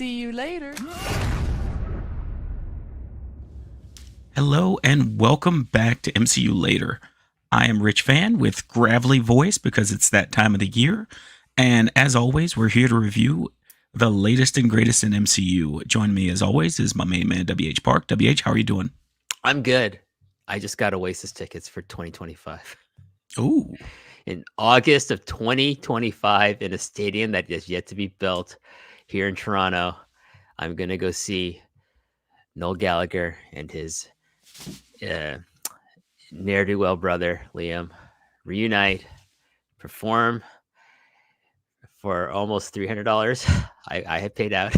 See you later. Hello and welcome back to MCU Later. I am Rich Fann with gravelly voice because it's that time of the year. And as always, we're here to review the latest and greatest in MCU. Join me as always is my main man, WH Park. WH, how are you doing? I'm good. I just got Oasis tickets for 2025. Ooh. In August of 2025 in a stadium that is yet to be built here in Toronto, I'm going to go see Noel Gallagher and his ne'er-do-well brother, Liam, reunite, perform for almost $300. I have paid out.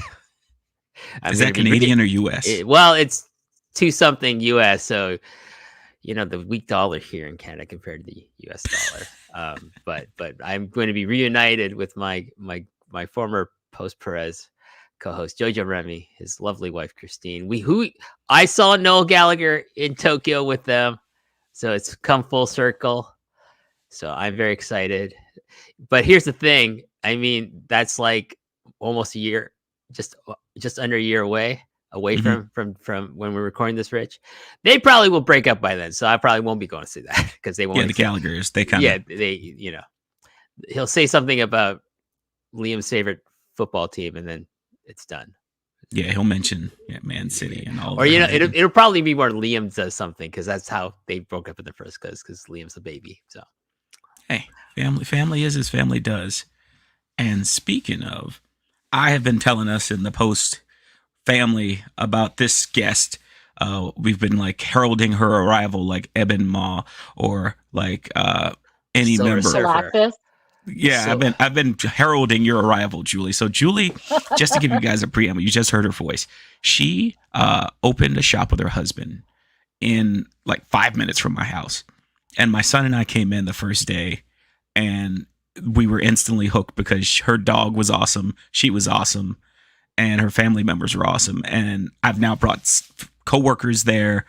Is that Canadian or US? Well, it's two something US, so you know the weak dollar here in Canada compared to the US dollar. But I'm going to be reunited with my former Post Perez co-host Jojo Remy, his lovely wife Christine. I saw Noel Gallagher in Tokyo with them, so it's come full circle. So I'm very excited. But here's the thing. I mean, that's like almost a year, just under a year away from when we're recording this, Rich. They probably will break up by then, so I probably won't be going to see that because they won't. Yeah, the Gallaghers, they kind of. Yeah, he'll say something about Liam's favorite football team, and then it's done. Yeah, he'll mention Man City and all. Or it'll probably be where Liam does something because that's how they broke up in the first because Liam's a baby. So hey, family is as family does. And speaking of, I have been telling us in the Post family about this guest. We've been like heralding her arrival like Eben Ma or like any Silver member. Surfer. Yeah, I've been heralding your arrival, Julie. So Julie, just to give you guys a preamble, you just heard her voice. She opened a shop with her husband in like 5 minutes from my house. And my son and I came in the first day and we were instantly hooked because her dog was awesome. She was awesome. And her family members were awesome. And I've now brought coworkers there.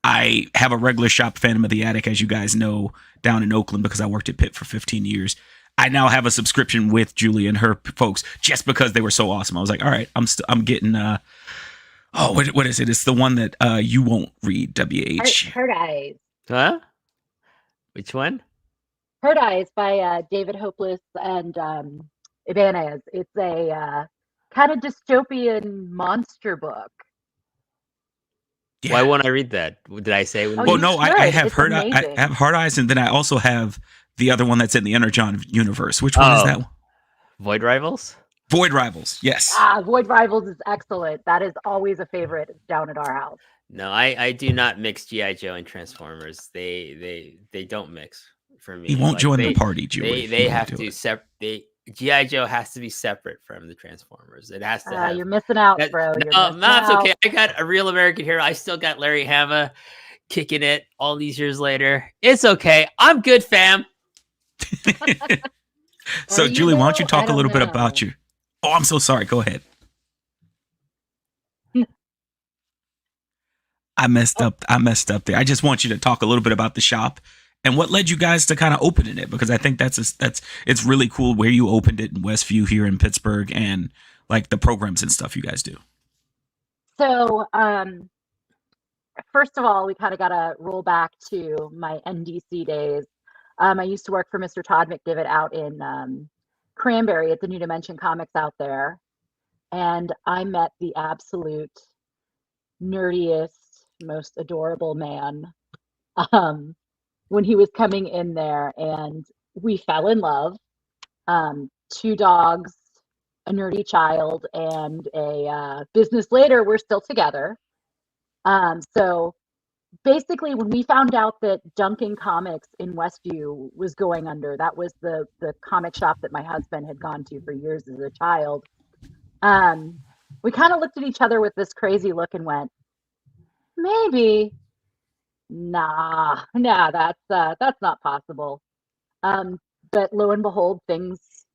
I have a regular shop, Phantom of the Attic, as you guys know, down in Oakland because I worked at Pitt for 15 years. I now have a subscription with Julie and her folks just because they were so awesome. I was like, all right, I'm getting what is it? It's the one that you won't read, WH. Hurt Eyes. Huh? Which one? Hurt Eyes by David Hopeless and Ibanez. It's a kind of dystopian monster book. Yeah. Why won't I read that? Did I say? I have I have Hard Eyes, and then I also have the other one that's in the Energon universe. Which one is that one? Void Rivals? Void Rivals, yes. Void Rivals is excellent. That is always a favorite down at our house. No, I do not mix G.I. Joe and Transformers. They don't mix for me. He won't join the party, Julie. They have to separate. G.I. Joe has to be separate from the Transformers. It has to. You're missing out, bro. That's okay. I got a real American hero. I still got Larry Hama kicking it all these years later. It's okay. I'm good, fam. So, Julie, why don't you talk a little bit about you? Oh, I'm so sorry. Go ahead. I messed up there. I just want you to talk a little bit about the shop and what led you guys to kind of opening it, because I think it's really cool where you opened it in Westview here in Pittsburgh and like the programs and stuff you guys do. So, first of all, we kind of got to roll back to my NDC days. I used to work for Mr. Todd McDivitt out in Cranberry at the New Dimension Comics out there. And I met the absolute nerdiest, most adorable man when he was coming in there. And we fell in love. 2 dogs, a nerdy child, and a business later, we're still together. So basically, when we found out that Duncan Comics in Westview was going under, that was the comic shop that my husband had gone to for years as a child. We kind of looked at each other with this crazy look and went, maybe, nah, that's not possible. But lo and behold, things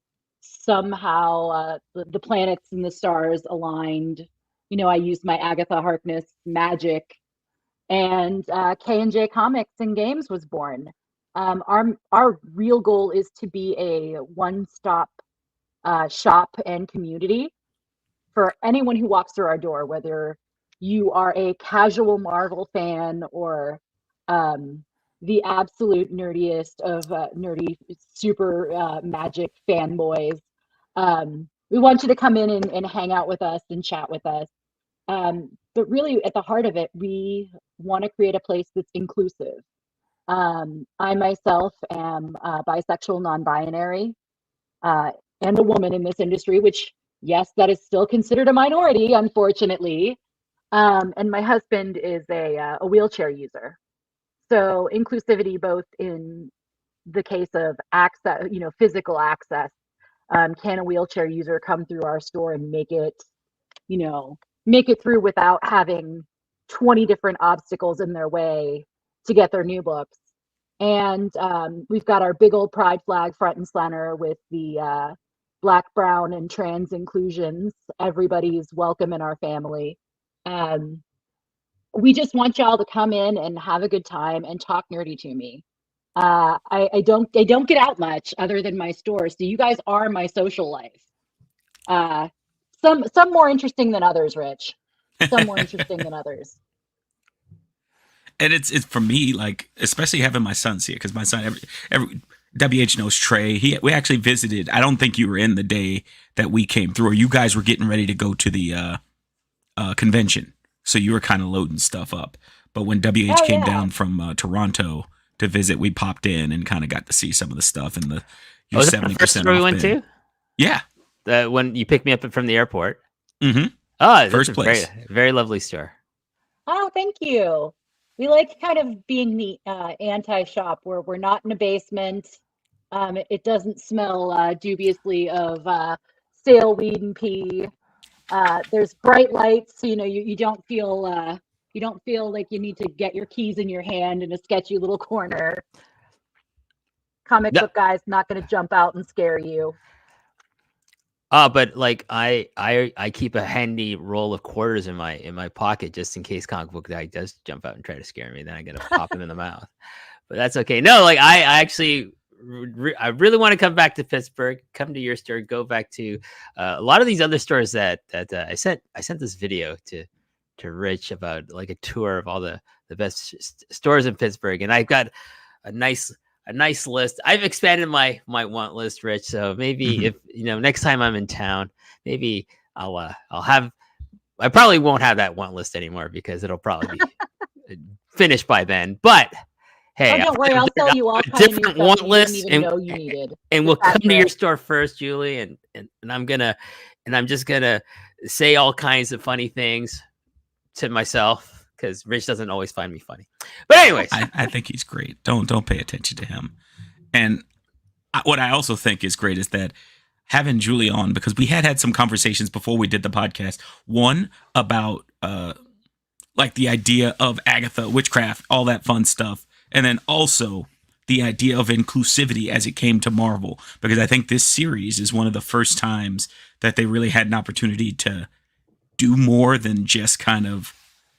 somehow, the planets and the stars aligned. You know, I used my Agatha Harkness magic, and K&J Comics and Games was born. Our real goal is to be a one-stop shop and community for anyone who walks through our door, whether you are a casual Marvel fan or the absolute nerdiest of nerdy super magic fanboys. We want you to come in and hang out with us and chat with us. But really, at the heart of it, we want to create a place that's inclusive. I myself am bisexual, non-binary, and a woman in this industry, which, yes, that is still considered a minority, unfortunately. And my husband is a wheelchair user. So inclusivity, both in the case of access, physical access. Can a wheelchair user come through our store and make it through without having 20 different obstacles in their way to get their new books? And we've got our big old pride flag front and center with the Black, brown, and trans inclusions. Everybody's welcome in our family. We just want y'all to come in and have a good time and talk nerdy to me. I don't get out much other than my store, so you guys are my social life. Some more interesting than others, Rich. Some more interesting than others. And it's for me, like, especially having my son see it, because my son every WH knows Trey. We actually visited. I don't think you were in the day that we came through, or you guys were getting ready to go to the convention, so you were kind of loading stuff up. But when WH came down from Toronto to visit, we popped in and kind of got to see some of the stuff and the. Was that the first store we went to? Yeah, when you picked me up from the airport. Mm-hmm. Oh, first place. Very, very lovely store. Oh, thank you. We like kind of being the anti-shop where we're not in a basement. It doesn't smell dubiously of stale weed and pee. There's bright lights, so you don't feel like you need to get your keys in your hand in a sketchy little corner. Comic book guy's not going to jump out and scare you. But like I keep a handy roll of quarters in my pocket just in case comic book guy does jump out and try to scare me. Then I gotta pop him in the mouth. But that's okay. No, like I actually I really want to come back to Pittsburgh. Come to your store. Go back to a lot of these other stores that I sent this video to Rich about, like, a tour of all the best stores in Pittsburgh, and I've got a nice list. I've expanded my want list, Rich. So maybe if next time I'm in town, maybe I'll have. I probably won't have that want list anymore because it'll probably be finished by then. But hey, don't worry, I'll sell you all different want lists, and know you needed. And we'll come to your store first, Julie, and I'm just gonna say all kinds of funny things to myself, because Rich doesn't always find me funny. But anyways, I think he's great. Don't pay attention to him. And what I also think is great is that having Julie on, because we had some conversations before we did the podcast. One about like the idea of Agatha, witchcraft, all that fun stuff, and then also the idea of inclusivity as it came to Marvel, because I think this series is one of the first times that they really had an opportunity to do more than just kind of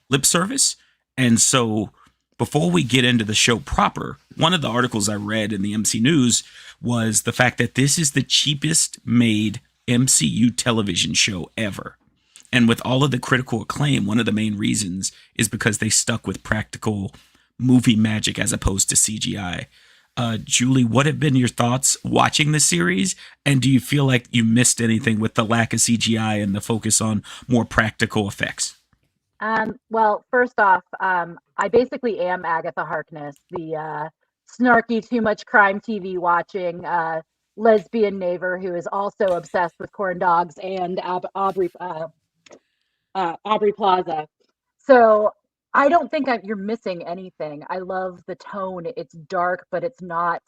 lip service. And so before we get into the show proper, one of the articles I read in the MCNews was the fact that this is the cheapest made MCU television show ever. And with all of the critical acclaim, one of the main reasons is because they stuck with practical movie magic as opposed to CGI. Julie, what have been your thoughts watching the series? And do you feel like you missed anything with the lack of CGI and the focus on more practical effects? Well, first off, I basically am Agatha Harkness, the snarky, too much crime TV watching lesbian neighbor who is also obsessed with corn dogs and Aubrey Plaza. So I don't think you're missing anything. I love the tone. It's dark, but it's not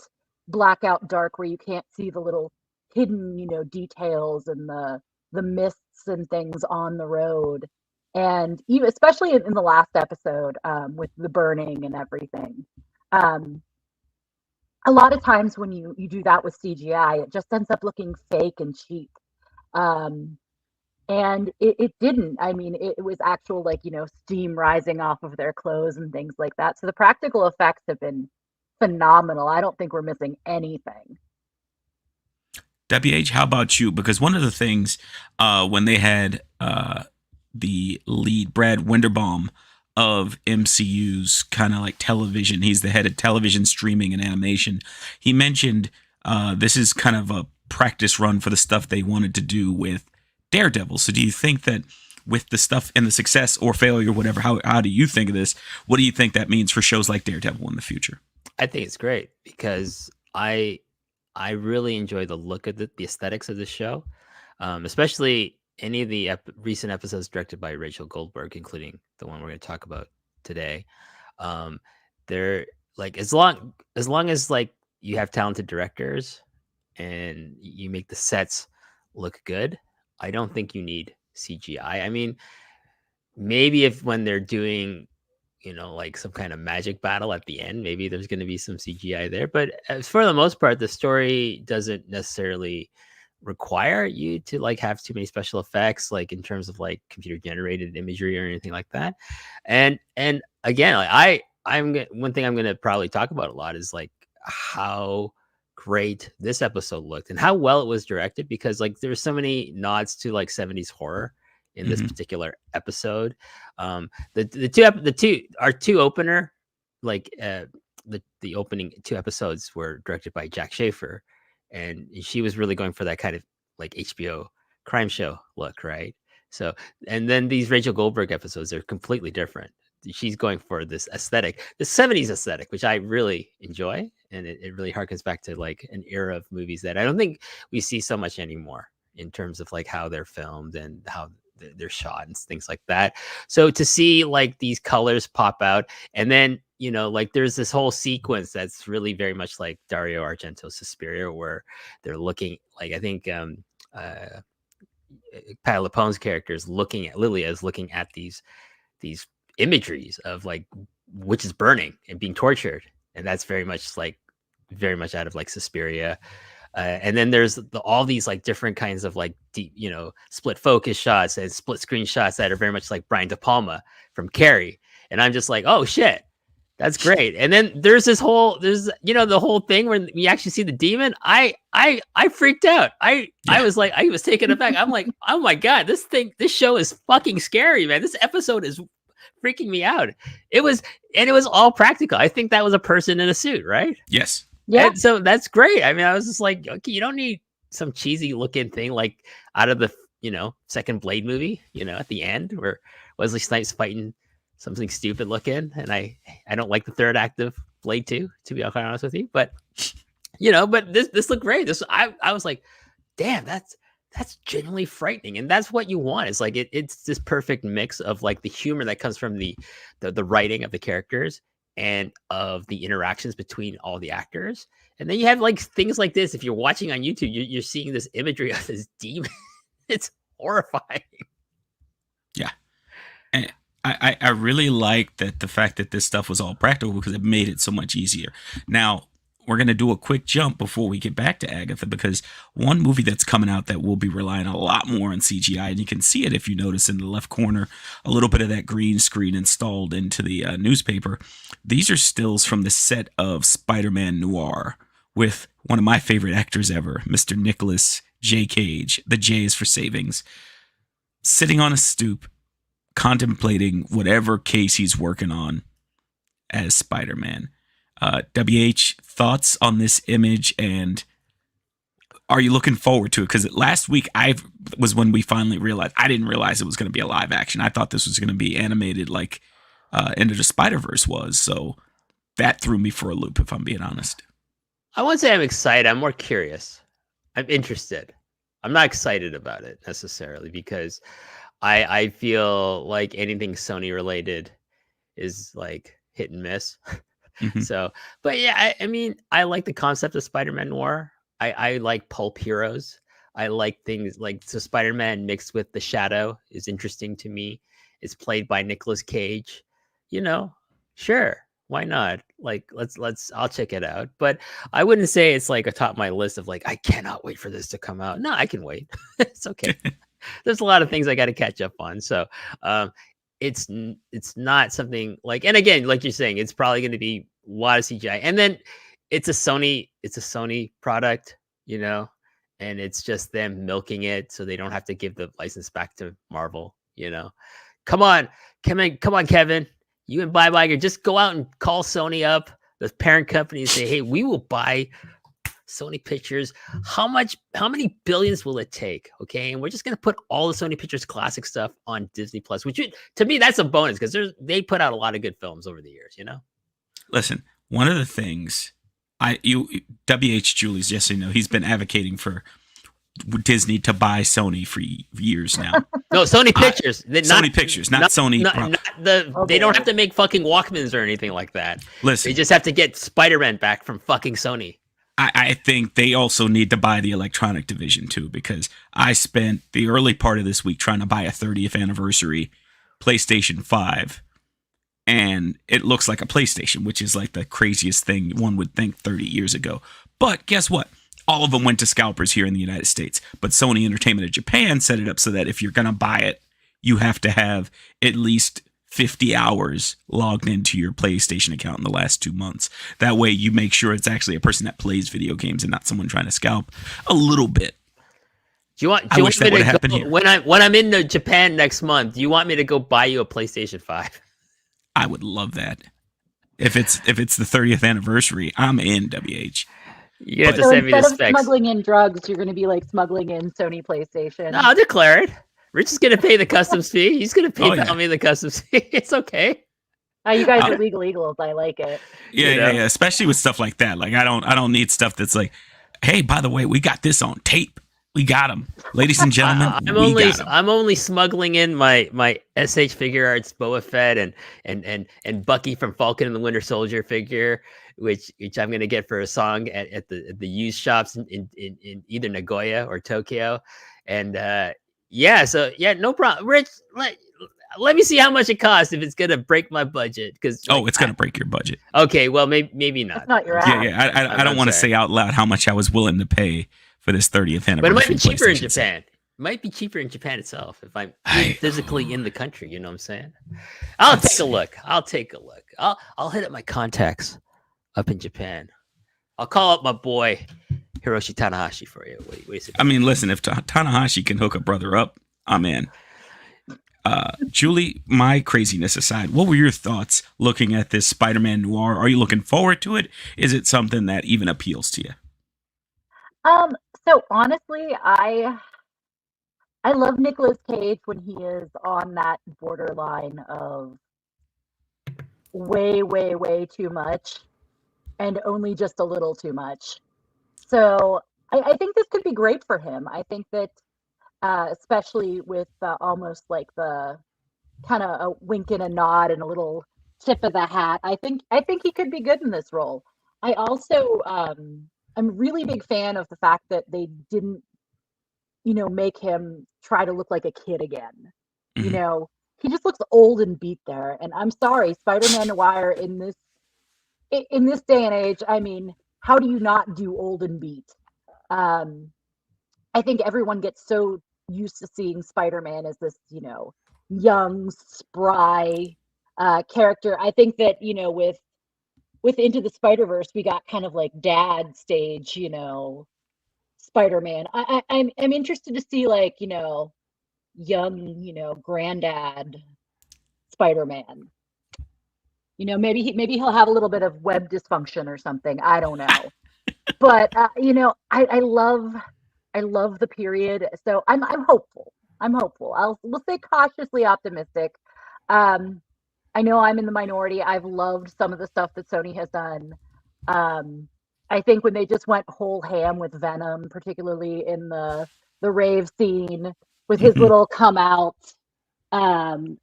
blackout dark where you can't see the little hidden, details and the mists and things on the road. And even especially in the last episode with the burning and everything. A lot of times when you do that with CGI, it just ends up looking fake and cheap. And it didn't. I mean, it was actual, like, steam rising off of their clothes and things like that. So the practical effects have been phenomenal. I don't think we're missing anything. WH, how about you? Because one of the things when they had the lead, Brad Winderbaum of MCU's kind of like television, he's the head of television streaming and animation. He mentioned this is kind of a practice run for the stuff they wanted to do with Daredevil. So do you think that with the stuff and the success or failure, whatever, how do you think of this? What do you think that means for shows like Daredevil in the future? I think it's great because I really enjoy the look of the aesthetics of the show, especially any of the recent episodes directed by Rachel Goldberg, including the one we're going to talk about today. They're like as long as like you have talented directors and you make the sets look good, I don't think you need CGI. I mean, maybe if when they're doing like some kind of magic battle at the end, maybe there's going to be some CGI there. But for the most part, the story doesn't necessarily require you to like have too many special effects, like in terms of like computer generated imagery or anything like that. And again, like one thing I'm going to probably talk about a lot is like how great this episode looked and how well it was directed, because like there's so many nods to like 70s horror in this particular episode. Our two opener, like the opening 2 episodes were directed by Jack Schaefer, and she was really going for that kind of like HBO crime show look, right? So, and then these Rachel Goldberg episodes are completely different. She's going for this aesthetic, the 70s aesthetic, which I really enjoy, and it really harkens back to like an era of movies that I don't think we see so much anymore in terms of like how they're filmed and how they're shot and things like that. So to see like these colors pop out, and then like there's this whole sequence that's really very much like Dario Argento's Suspiria, where they're looking like, I think Pat Lapone's character is looking at Lilia is looking at these imageries of like witches burning and being tortured, and that's very much out of like Suspiria. And then there's all these like different kinds of like deep, split focus shots and split screen shots that are very much like Brian De Palma from Carrie. And I'm just like, oh shit, that's great. And then there's the whole thing when we actually see the demon. I freaked out. I was taken aback. I'm like, oh my God, this show is fucking scary, man. This episode is freaking me out. It was all practical. I think that was a person in a suit, right? Yes. Yeah. And so that's great. I mean, I was just like, okay, you don't need some cheesy looking thing like out of the second Blade movie, at the end where Wesley Snipes fighting something stupid looking. And I don't like the third act of Blade 2, to be quite honest with you. But but this looked great. I was like, damn, that's genuinely frightening. And that's what you want. It's like it's this perfect mix of like the humor that comes from the writing of the characters and of the interactions between all the actors. And then you have like things like this. If you're watching on YouTube, you're seeing this imagery of this demon. It's horrifying. Yeah. And I really like that the fact that this stuff was all practical, because it made it so much easier. Now, we're going to do a quick jump before we get back to Agatha, because one movie that's coming out that will be relying a lot more on CGI, and you can see it if you notice in the left corner, a little bit of that green screen installed into the newspaper. These are stills from the set of Spider-Man Noir with one of my favorite actors ever, Mr. Nicolas J. Cage. The J is for savings. Sitting on a stoop, contemplating whatever case he's working on as Spider-Man. WH, thoughts on this image, and are you looking forward to it? Because last week was when we finally realized. I didn't realize it was going to be a live action. I thought this was going to be animated like Into the Spider-Verse was. So that threw me for a loop, if I'm being honest. I won't say I'm excited. I'm more curious. I'm interested. I'm not excited about it necessarily, because I feel like anything Sony related is like hit and miss. So, but yeah, I mean, I like the concept of Spider-Man Noir. I like pulp heroes. I like things like, so Spider-Man mixed with the Shadow is interesting to me. It's played by Nicolas Cage. Sure, why not? Like, I'll check it out. But I wouldn't say it's like atop my list of like, I cannot wait for this to come out. No, I can wait. It's okay. There's a lot of things I got to catch up on. So, it's not something like, and again, like you're saying, it's probably going to be a lot of CGI, and then it's a Sony product, and it's just them milking it so they don't have to give the license back to Marvel. Come on, Kevin. You and Bob Iger, just go out and call Sony up, the parent company, and say, hey, we will buy Sony Pictures. How many billions will it take? Okay. And we're just going to put all the Sony Pictures classic stuff on Disney Plus, which to me, that's a bonus because they put out a lot of good films over the years, Listen, one of the things WH Julie's, just so you know, he's been advocating for Disney to buy Sony for years now. No, Sony Pictures. Sony Pictures, not Sony. They don't have to make fucking Walkmans or anything like that. Listen, they just have to get Spider-Man back from fucking Sony. I think they also need to buy the electronic division too, because I spent the early part of this week trying to buy a 30th anniversary PlayStation 5, and it looks like a PlayStation, which is like the craziest thing one would think 30 years ago. But guess what? All of them went to scalpers here in the United States, but Sony Entertainment of Japan set it up so that if you're going to buy it, you have to have at least 50 hours logged into your PlayStation account in the last 2 months. That way you make sure it's actually a person that plays video games and not someone trying to scalp a little bit. Do you want me to go, when I'm in Japan next month, do you want me to go buy you a PlayStation 5? I would love that. If it's the 30th anniversary, I'm in, WH. You have to send me the specs. Instead of smuggling in drugs, you're going to be like smuggling in Sony PlayStation. No, I'll declare it. Rich is going to pay the customs fee. He's going to pay me the customs fee. It's okay. You guys are legal eagles. I like it. Yeah. Especially with stuff like that. Like I don't need stuff that's like, hey, by the way, we got this on tape. We got them, ladies and gentlemen. I'm only smuggling in my SH Figure Arts Boba Fett and Bucky from Falcon and the Winter Soldier figure, which I'm gonna get for a song at the used shops in either Nagoya or Tokyo, and no problem. Rich, let me see how much it costs if it's gonna break my budget. Because it's gonna break your budget. Okay, well maybe not. That's not your ass. Yeah. I don't want to say out loud how much I was willing to pay for this 30th anniversary. But it might be cheaper in Japan. It might be cheaper in Japan itself if I'm physically in the country. You know what I'm saying? I'll take a look. I'll hit up my contacts up in Japan. I'll call up my boy Hiroshi Tanahashi for you. Wait a second. I mean, listen, if Tanahashi can hook a brother up, I'm in. Julie, my craziness aside, what were your thoughts looking at this Spider-Man noir? Are you looking forward to it? Is it something that even appeals to you? So honestly, I love Nicolas Cage when he is on that borderline of way, way, way too much and only just a little too much. So I think this could be great for him. I think that especially with almost like the kind of a wink and a nod and a little tip of the hat, I think he could be good in this role. I also I'm a really big fan of the fact that they didn't, make him try to look like a kid again. Mm-hmm. He just looks old and beat there. And I'm sorry, Spider-Man Noir in this day and age, I mean, how do you not do old and beat? I think everyone gets so used to seeing Spider-Man as this, young, spry character. I think that, with Into the Spider-Verse, we got kind of like dad stage, Spider-Man. I'm interested to see like, young, granddad Spider-Man. Maybe he'll have a little bit of web dysfunction or something. I don't know. But I love the period. So I'm hopeful. We'll stay cautiously optimistic. I know I'm in the minority. I've loved some of the stuff that Sony has done. I think when they just went whole ham with Venom, particularly in the rave scene with his little come out, and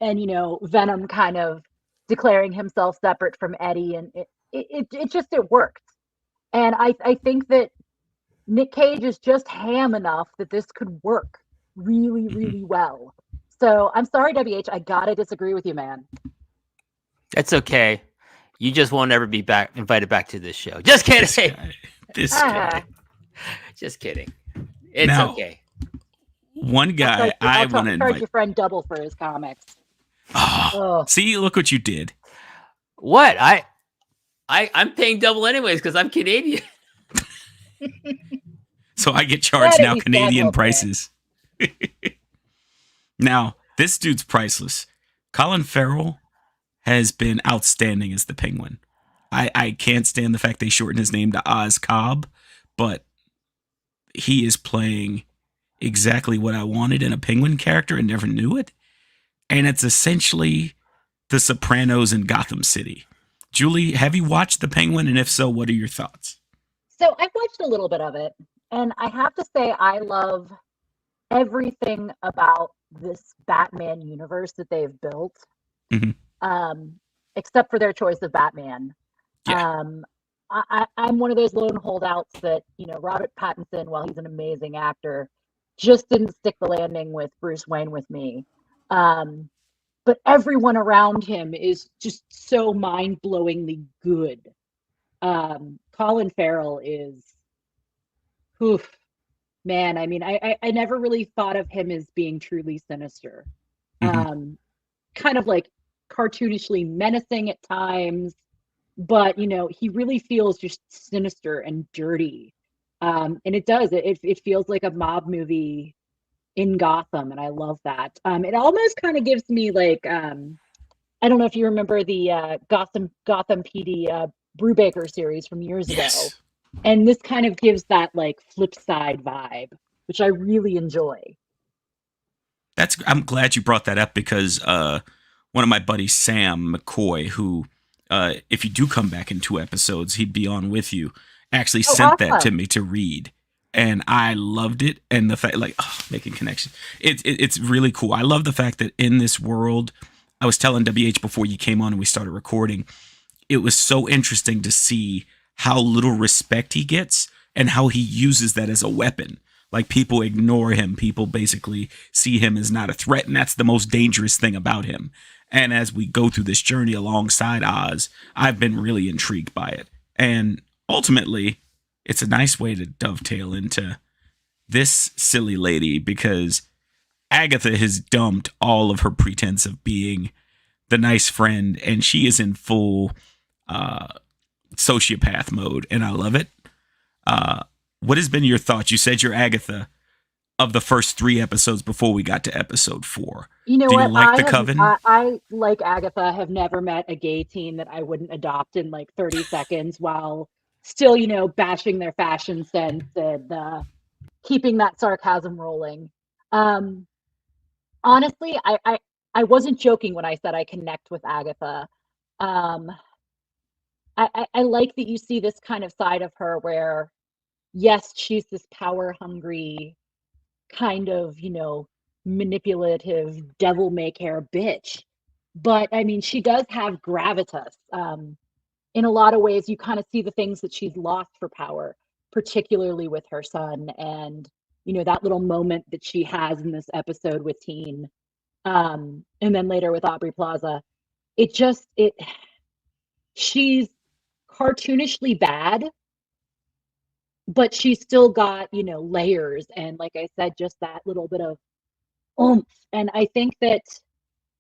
Venom kind of declaring himself separate from Eddie, and it worked. And I think that Nick Cage is just ham enough that this could work really, really well. So I'm sorry, WH, I gotta disagree with you, man. That's okay. You just won't ever be invited back to this show. Just kidding. This guy. Just kidding. It's okay. One guy I want to invite. Charge your friend double for his comics. Oh. See, look what you did. What? I'm paying double anyways because I'm Canadian. So I get charged Glad now we Canadian scheduled prices. Now, this dude's priceless. Colin Farrell has been outstanding as the Penguin. I can't stand the fact they shortened his name to Oz Cobb, but he is playing exactly what I wanted in a Penguin character and never knew it. And it's essentially The Sopranos in Gotham City. Julie, have you watched The Penguin? And if so, what are your thoughts? So I've watched a little bit of it, and I have to say I love everything about this Batman universe that they've built, Mhm. except for their choice of Batman. Yeah. I'm one of those lone holdouts that, Robert Pattinson, while he's an amazing actor, just didn't stick the landing with Bruce Wayne with me. But everyone around him is just so mind-blowingly good. Colin Farrell is, oof, man. I mean, I never really thought of him as being truly sinister. Mhm. Kind of like cartoonishly menacing at times, but he really feels just sinister and dirty. And it does. It feels like a mob movie in Gotham, and I love that. It almost kind of gives me like I don't know if you remember the Gotham PD Brubaker series from years ago. Yes. And this kind of gives that like flip side vibe, which I really enjoy. I'm glad you brought that up because one of my buddies, Sam McCoy, who if you do come back in 2 episodes, he'd be on with you, actually Oh, sent that to awesome. me to read. And I loved it. And the fact, like, making connections. It's really cool. I love the fact that in this world, I was telling WH before you came on and we started recording, it was so interesting to see how little respect he gets and how he uses that as a weapon. Like, people ignore him. People basically see him as not a threat. And that's the most dangerous thing about him. And as we go through this journey alongside Oz, I've been really intrigued by it. And ultimately, it's a nice way to dovetail into this silly lady because Agatha has dumped all of her pretense of being the nice friend, and she is in full uh, sociopath mode, and I love it. Uh, what has been your thoughts? You said you're Agatha of the first 3 episodes before we got to episode 4. You know Do you what? like the Coven? I like Agatha, have never met a gay teen that I wouldn't adopt in like 30 seconds while still, bashing their fashion sense and keeping that sarcasm rolling. Um, Honestly, I wasn't joking when I said I connect with Agatha. Um, I like that you see this kind of side of her where, yes, she's this power hungry, kind of, manipulative, devil may care bitch. But I mean, she does have gravitas. In a lot of ways, you kind of see the things that she's lost for power, particularly with her son. And, that little moment that she has in this episode with Teen. And then later with Aubrey Plaza. It she's cartoonishly bad, but she's still got, layers. And like I said, just that little bit of oomph. And I think that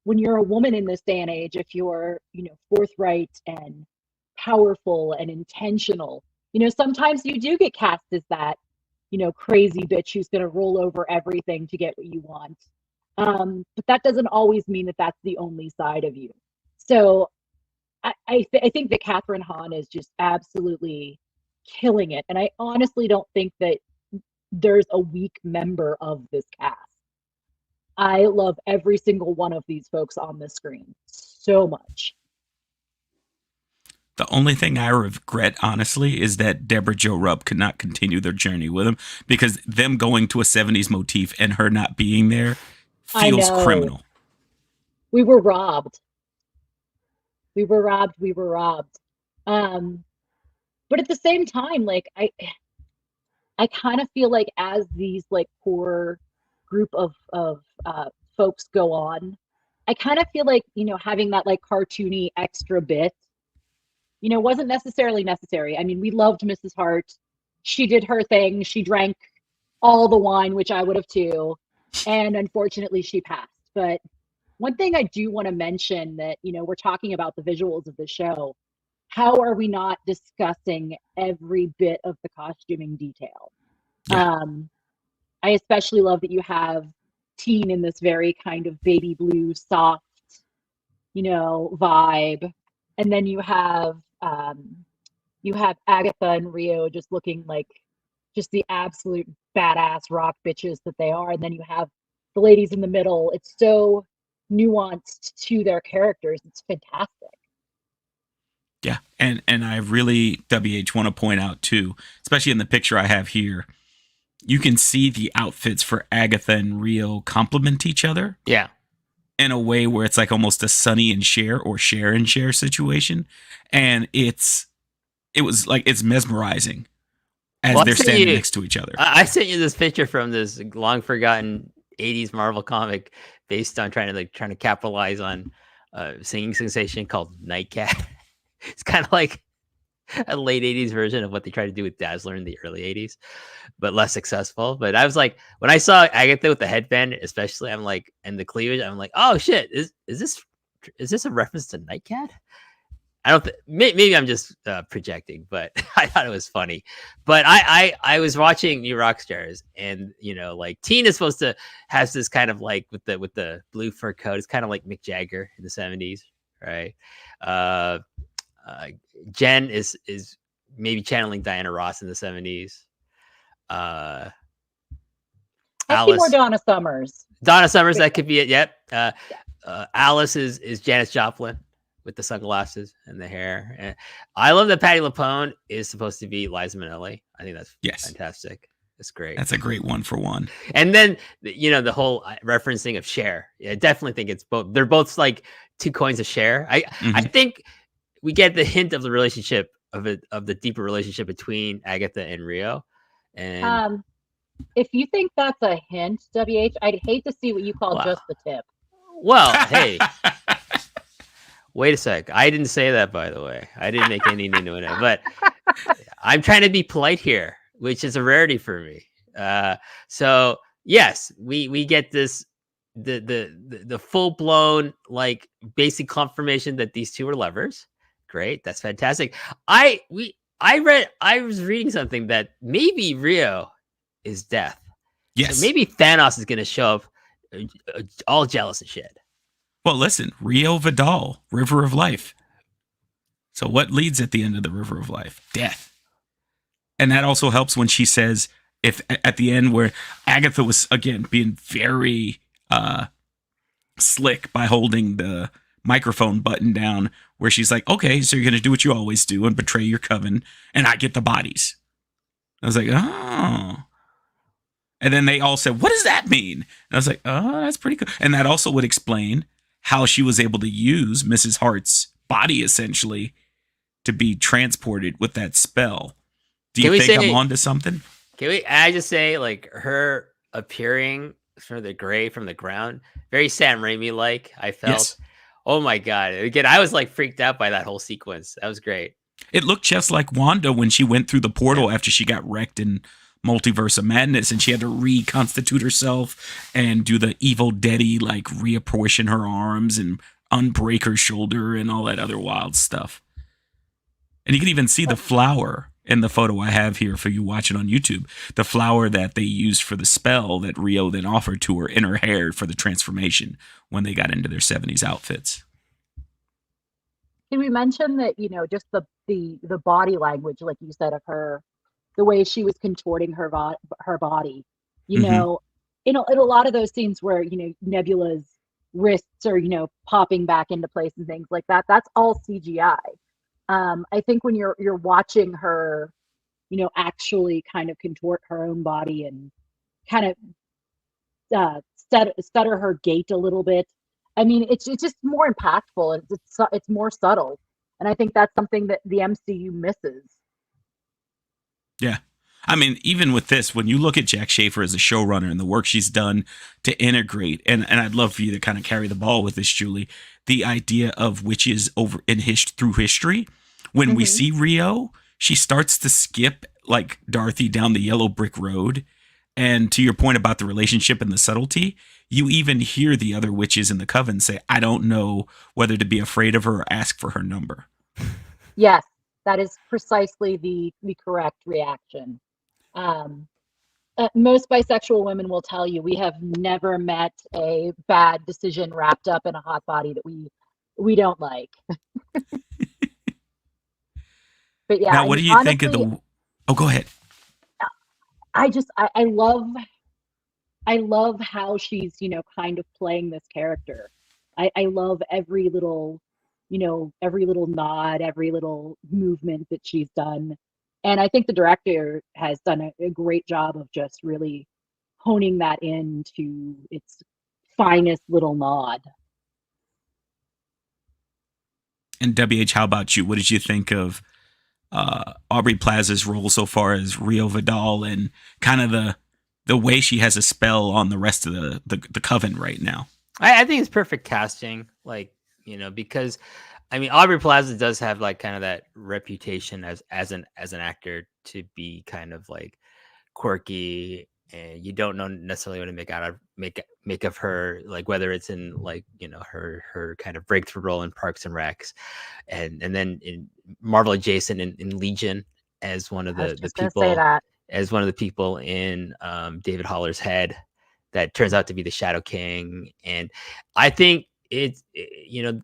when you're a woman in this day and age, if you're, forthright and powerful and intentional, sometimes you do get cast as that, crazy bitch who's going to roll over everything to get what you want. But that doesn't always mean that that's the only side of you. So I think that Catherine Hahn is just absolutely killing it. And I honestly don't think that there's a weak member of this cast. I love every single one of these folks on the screen so much. The only thing I regret, honestly, is that Deborah Jo Rupp could not continue their journey with him because them going to a 70s motif and her not being there I feels know. criminal. We were robbed. We were robbed. We were robbed. Um, but at the same time, like I kind of feel like as these like poor group of folks go on, I kind of feel like, having that like cartoony extra bit, wasn't necessarily necessary. I mean, we loved Mrs. Hart. She did her thing. She drank all the wine, which I would have too. And unfortunately, she passed. But one thing I do want to mention that, we're talking about the visuals of the show. How are we not discussing every bit of the costuming detail? Yeah. I especially love that you have Teen in this very kind of baby blue, soft, vibe, and then you have Agatha and Rio just looking like just the absolute badass rock bitches that they are, and then you have the ladies in the middle. It's so nuanced to their characters. It's fantastic. Yeah. And I really, WH, want to point out too, especially in the picture I have here, you can see the outfits for Agatha and Rio complement each other. Yeah. In a way where it's like almost a Sonny and Cher or Cher and Cher situation. And it's mesmerizing as they're standing next to each other. I sent you this picture from this long forgotten 80s Marvel comic based on trying to capitalize on a singing sensation called Nightcat. It's kind of like a late 80s version of what they tried to do with Dazzler in the early 80s, but less successful. But I was like, when I saw Agatha with the headband, especially, I'm like, and the cleavage, I'm like, oh shit, is this a reference to Nightcat? I don't maybe I'm just projecting, but I thought it was funny. But I was watching New Rockstars, and like Teen is supposed to has this kind of like with the blue fur coat. It's kind of like Mick Jagger in the 70s, right? Jen is maybe channeling Diana Ross in the 70s. I see more Donna Summers. Donna Summers, that could be it. Yep. Alice is Janis Joplin with the sunglasses and the hair. And I love that Patti LuPone is supposed to be Liza Minnelli. I think that's fantastic. It's great. That's a great 1-for-1. And then the whole referencing of Cher. Yeah, I definitely think it's both. They're both like two coins of Cher. I think we get the hint of the relationship of the deeper relationship between Agatha and Rio. And if you think that's a hint, WH, I'd hate to see what you call just the tip. Well, hey, wait a sec. I didn't say that, by the way. I didn't make any into it, but I'm trying to be polite here, which is a rarity for me. So yes, we get this the full blown like basic confirmation that these two are lovers. Great, that's fantastic. I was reading something that maybe Rio is death. Yes. So maybe Thanos is going to show up all jealous and shit. Well, listen, Rio Vidal, River of Life. So what leads at the end of the River of Life? Death. And that also helps when she says, if at the end where Agatha was, again, being very slick by holding the microphone button down, where she's like, okay, so you're going to do what you always do and betray your coven, and I get the bodies. I was like, oh. And then they all said, what does that mean? And I was like, oh, that's pretty cool. And that also would explain how she was able to use Mrs. Hart's body, essentially, to be transported with that spell. Do you think I'm onto something? I just say, like, her appearing from the gray, from the ground, very Sam Raimi-like, I felt. Yes. Oh, my God. Again, I was, like, freaked out by that whole sequence. That was great. It looked just like Wanda when she went through the portal after she got wrecked in Multiverse of Madness, and she had to reconstitute herself and do the Evil Deady, like reapportion her arms and unbreak her shoulder and all that other wild stuff. And you can even see the flower in the photo I have here for you watching on YouTube. The flower that they used for the spell that Rio then offered to her in her hair for the transformation when they got into their 70s outfits. Can we mention that, just the body language, like you said, of her, the way she was contorting her body, in a lot of those scenes where, Nebula's wrists are, popping back into place and things like that, that's all CGI. I think when you're watching her, actually kind of contort her own body and kind of stutter her gait a little bit, I mean, it's just more impactful and it's more subtle. And I think that's something that the MCU misses. Yeah. I mean, even with this, when you look at Jack Schaefer as a showrunner and the work she's done to integrate, and I'd love for you to kind of carry the ball with this, Julie, the idea of witches over through history. When we see Rio, she starts to skip like Dorothy down the yellow brick road. And to your point about the relationship and the subtlety, you even hear the other witches in the coven say, I don't know whether to be afraid of her or ask for her number. Yes, that is precisely the correct reaction. most bisexual women will tell you we have never met a bad decision wrapped up in a hot body that we don't like. But yeah, Now, I what mean, do you think of honestly, the? Oh, go ahead. I love how she's, kind of playing this character. I love every little, every little nod, every little movement that she's done. And I think the director has done a great job of just really honing that into its finest little nod. And WH, how about you? What did you think of Aubrey Plaza's role so far as Rio Vidal, and kind of the way she has a spell on the rest of the coven right now? I think it's perfect casting, like, because I mean, Aubrey Plaza does have like kind of that reputation as an actor to be kind of like quirky, and you don't know necessarily what to make of her, like whether it's in like her kind of breakthrough role in Parks and Recs, and then in Marvel adjacent in Legion as one of I was the just going to say people that. in David Haller's head that turns out to be the Shadow King. And I think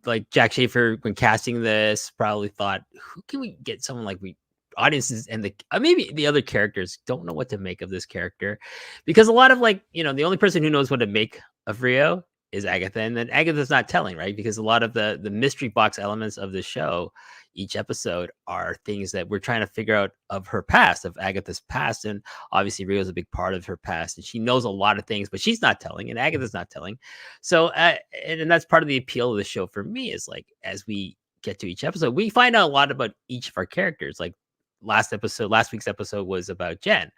like Jack Schaefer, when casting this, probably thought, who can we get someone like we audiences and the maybe the other characters don't know what to make of this character, because a lot of like the only person who knows what to make of Rio is Agatha, and then Agatha's not telling, right? Because a lot of the mystery box elements of the show, each episode, are things that we're trying to figure out of her past, of Agatha's past, and obviously Rio's a big part of her past, and she knows a lot of things, but she's not telling, and Agatha's not telling. So and that's part of the appeal of the show for me, is like as we get to each episode, we find out a lot about each of our characters. Like last week's episode was about Jen,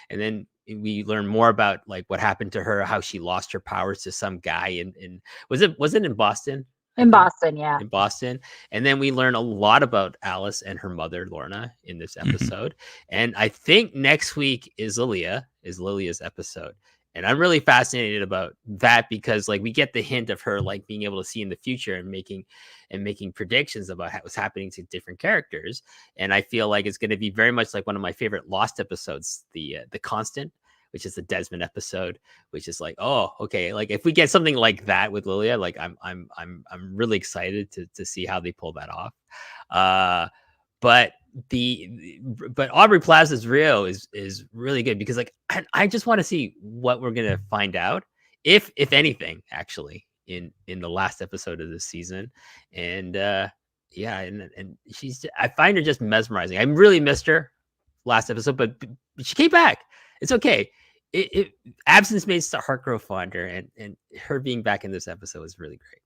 and then we learn more about like what happened to her, how she lost her powers to some guy in was it in Boston? I In think Boston, yeah. in Boston. And then we learn a lot about Alice and her mother Lorna in this episode. And I think next week is Lilia's episode. And I'm really fascinated about that, because like we get the hint of her like being able to see in the future and making predictions about what's happening to different characters. And I feel like it's going to be very much like one of my favorite Lost episodes, the Constant, which is the Desmond episode, which is like, oh, okay, like if we get something like that with Lilia, like I'm really excited to see how they pull that off. But Aubrey Plaza's Rio is really good, because like I just want to see what we're gonna find out, if anything, actually, in the last episode of this season. And yeah, and I find her just mesmerizing. I really missed her last episode, but she came back. It's okay. Absence makes the heart grow fonder, and her being back in this episode is really great.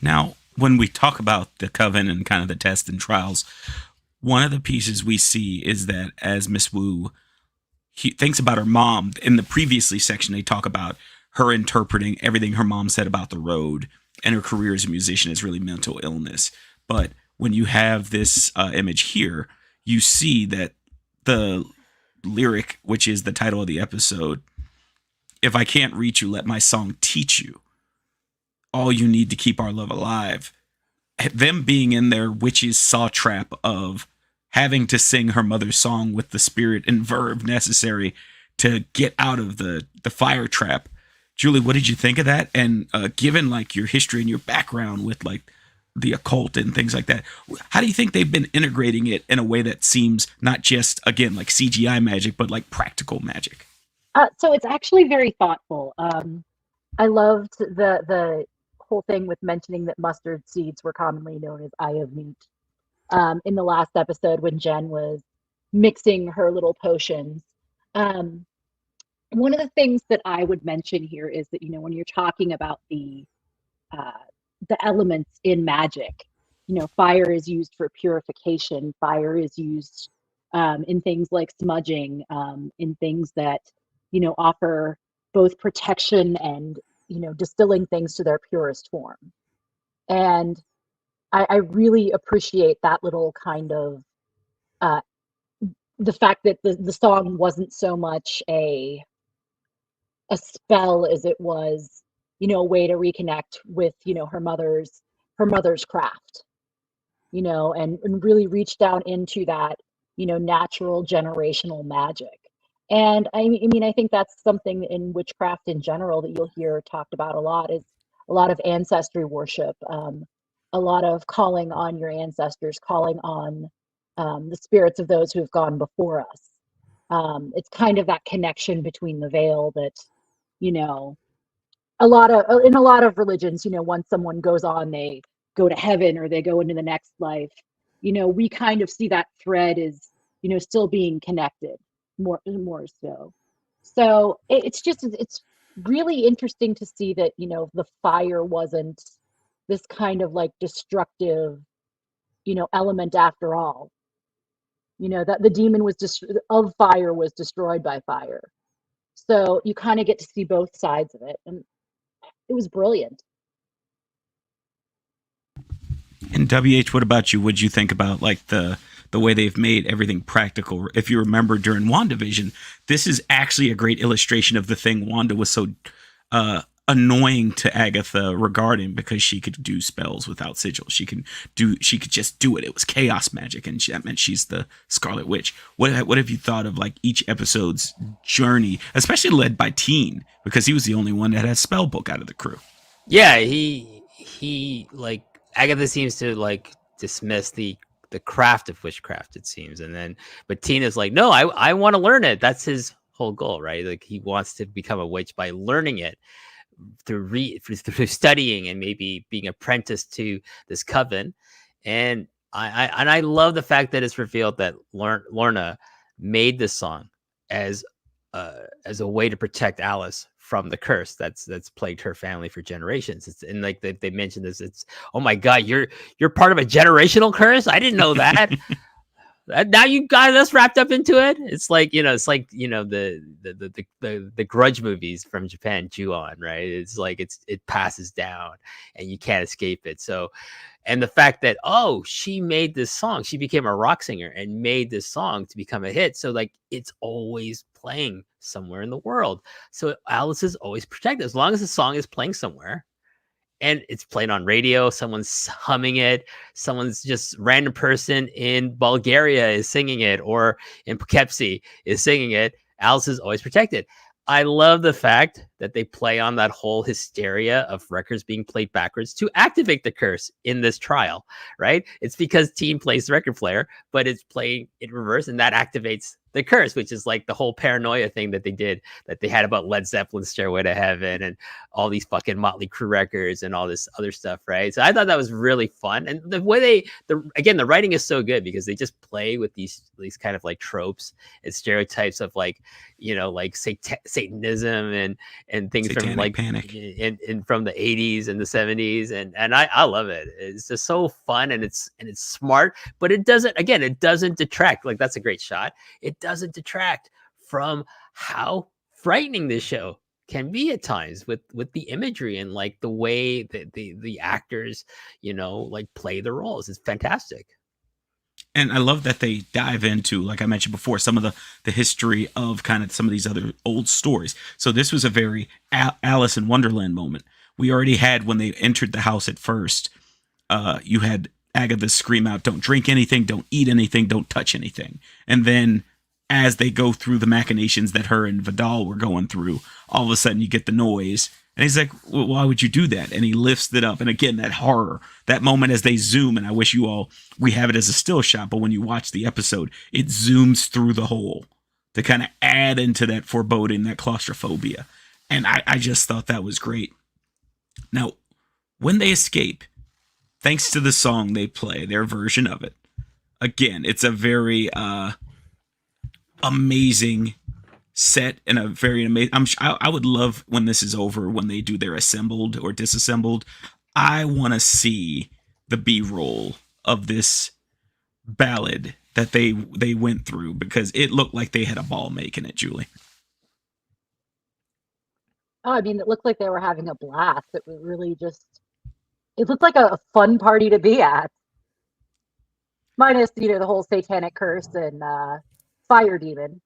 Now, when we talk about the coven and kind of the tests and trials, one of the pieces we see is that as Miss Wu thinks about her mom, in the previously section, they talk about her interpreting everything her mom said about the road and her career as a musician as really mental illness. But when you have this image here, you see that the lyric, which is the title of the episode, "If I can't reach you, let my song teach you. All you need to keep our love alive." Them being in their witch's saw trap of having to sing her mother's song with the spirit and verve necessary to get out of the fire trap. Julie, what did you think of that? And given like your history and your background with like the occult and things like that, how do you think they've been integrating it in a way that seems not just, again, like CGI magic, but like practical magic? So it's actually very thoughtful. I loved the whole thing with mentioning that mustard seeds were commonly known as eye of meat. In the last episode, when Jen was mixing her little potions. One of the things that I would mention here is that, when you're talking about the elements in magic, fire is used for purification. Fire is used in things like smudging, in things that, offer both protection and, distilling things to their purest form. And I really appreciate that little kind of the fact that the song wasn't so much a spell as it was, a way to reconnect with, her mother's craft, and really reach down into that, natural generational magic. And I mean, I think that's something in witchcraft in general that you'll hear talked about a lot, is a lot of ancestry worship, a lot of calling on your ancestors, calling on the spirits of those who have gone before us. It's kind of that connection between the veil that, you know, in a lot of religions, you know, once someone goes on, they go to heaven or they go into the next life. You know, we kind of see that thread is, you know, still being connected more so. So it's really interesting to see that, you know, the fire wasn't this kind of like destructive, you know, element after all. You know, that the demon was just of fire was destroyed by fire. So you kind of get to see both sides of it, and it was brilliant. And WH, what about you? What'd you think about like the way they've made everything practical? If you remember during WandaVision, this is actually a great illustration of the thing Wanda was so annoying to Agatha regarding, because she could do spells without sigils. She could just do it. It was chaos magic, and that meant she's the Scarlet Witch. What have you thought of like each episode's journey, especially led by Teen, because he was the only one that had a spell book out of the crew? Yeah, he like Agatha seems to like dismiss the craft of witchcraft, it seems, and then but Tina's like, no, I want to learn it. That's his whole goal, right? Like he wants to become a witch by learning it through studying and maybe being apprenticed to this coven. And I love the fact that it's revealed that Lorna made this song as a way to protect Alice from the curse that's plagued her family for generations. It's, and like they mentioned this, it's, oh my God, you're part of a generational curse. I didn't know that. Now you got us wrapped up into it. It's like, you know, the Grudge movies from Japan, Ju-on, right? It's like it passes down and you can't escape it. So, and the fact that, oh, she made this song, she became a rock singer and made this song to become a hit. So like it's always playing somewhere in the world. So Alice is always protected as long as the song is playing somewhere. And it's played on radio. Someone's humming it. Someone's just random person in Bulgaria is singing it, or in Poughkeepsie is singing it. Alice is always protected. I love the fact that they play on that whole hysteria of records being played backwards to activate the curse in this trial, right? It's because Teen plays the record player, but it's playing in reverse, and that activates the curse, which is like the whole paranoia thing that they had about Led Zeppelin's Stairway to Heaven and all these fucking Motley Crue records and all this other stuff, right? So I thought that was really fun. And the way the writing is so good, because they just play with these kind of like tropes and stereotypes of like, you know, like Satanism and things Satanic from like panic and from the 80s and the 70s, and I love it. It's just so fun, and it's smart, but it doesn't detract. Like, that's a great shot. It doesn't detract from how frightening this show can be at times with the imagery and like the way that the actors, you know, like play the roles. It's fantastic. And I love that they dive into, like I mentioned before, some of the history of kind of some of these other old stories. So this was a very Alice in Wonderland moment. We already had, when they entered the house at first, you had Agatha scream out, "Don't drink anything, don't eat anything, don't touch anything." And then as they go through the machinations that her and Vidal were going through, all of a sudden you get the noise. And he's like, well, why would you do that? And he lifts it up. And again, that horror, that moment as they zoom, and I wish we have it as a still shot, but when you watch the episode, it zooms through the hole to kind of add into that foreboding, that claustrophobia. And I just thought that was great. Now, when they escape, thanks to the song they play, their version of it, again, it's a very amazing set and a very amazing. I would love, when this is over, when they do their assembled or disassembled, I want to see the B-roll of this ballad that they went through, because it looked like they had a ball making it, Julie. Oh, I mean, it looked like they were having a blast. It was really just, it looked like a fun party to be at. Minus, you know, the whole satanic curse and fire demon.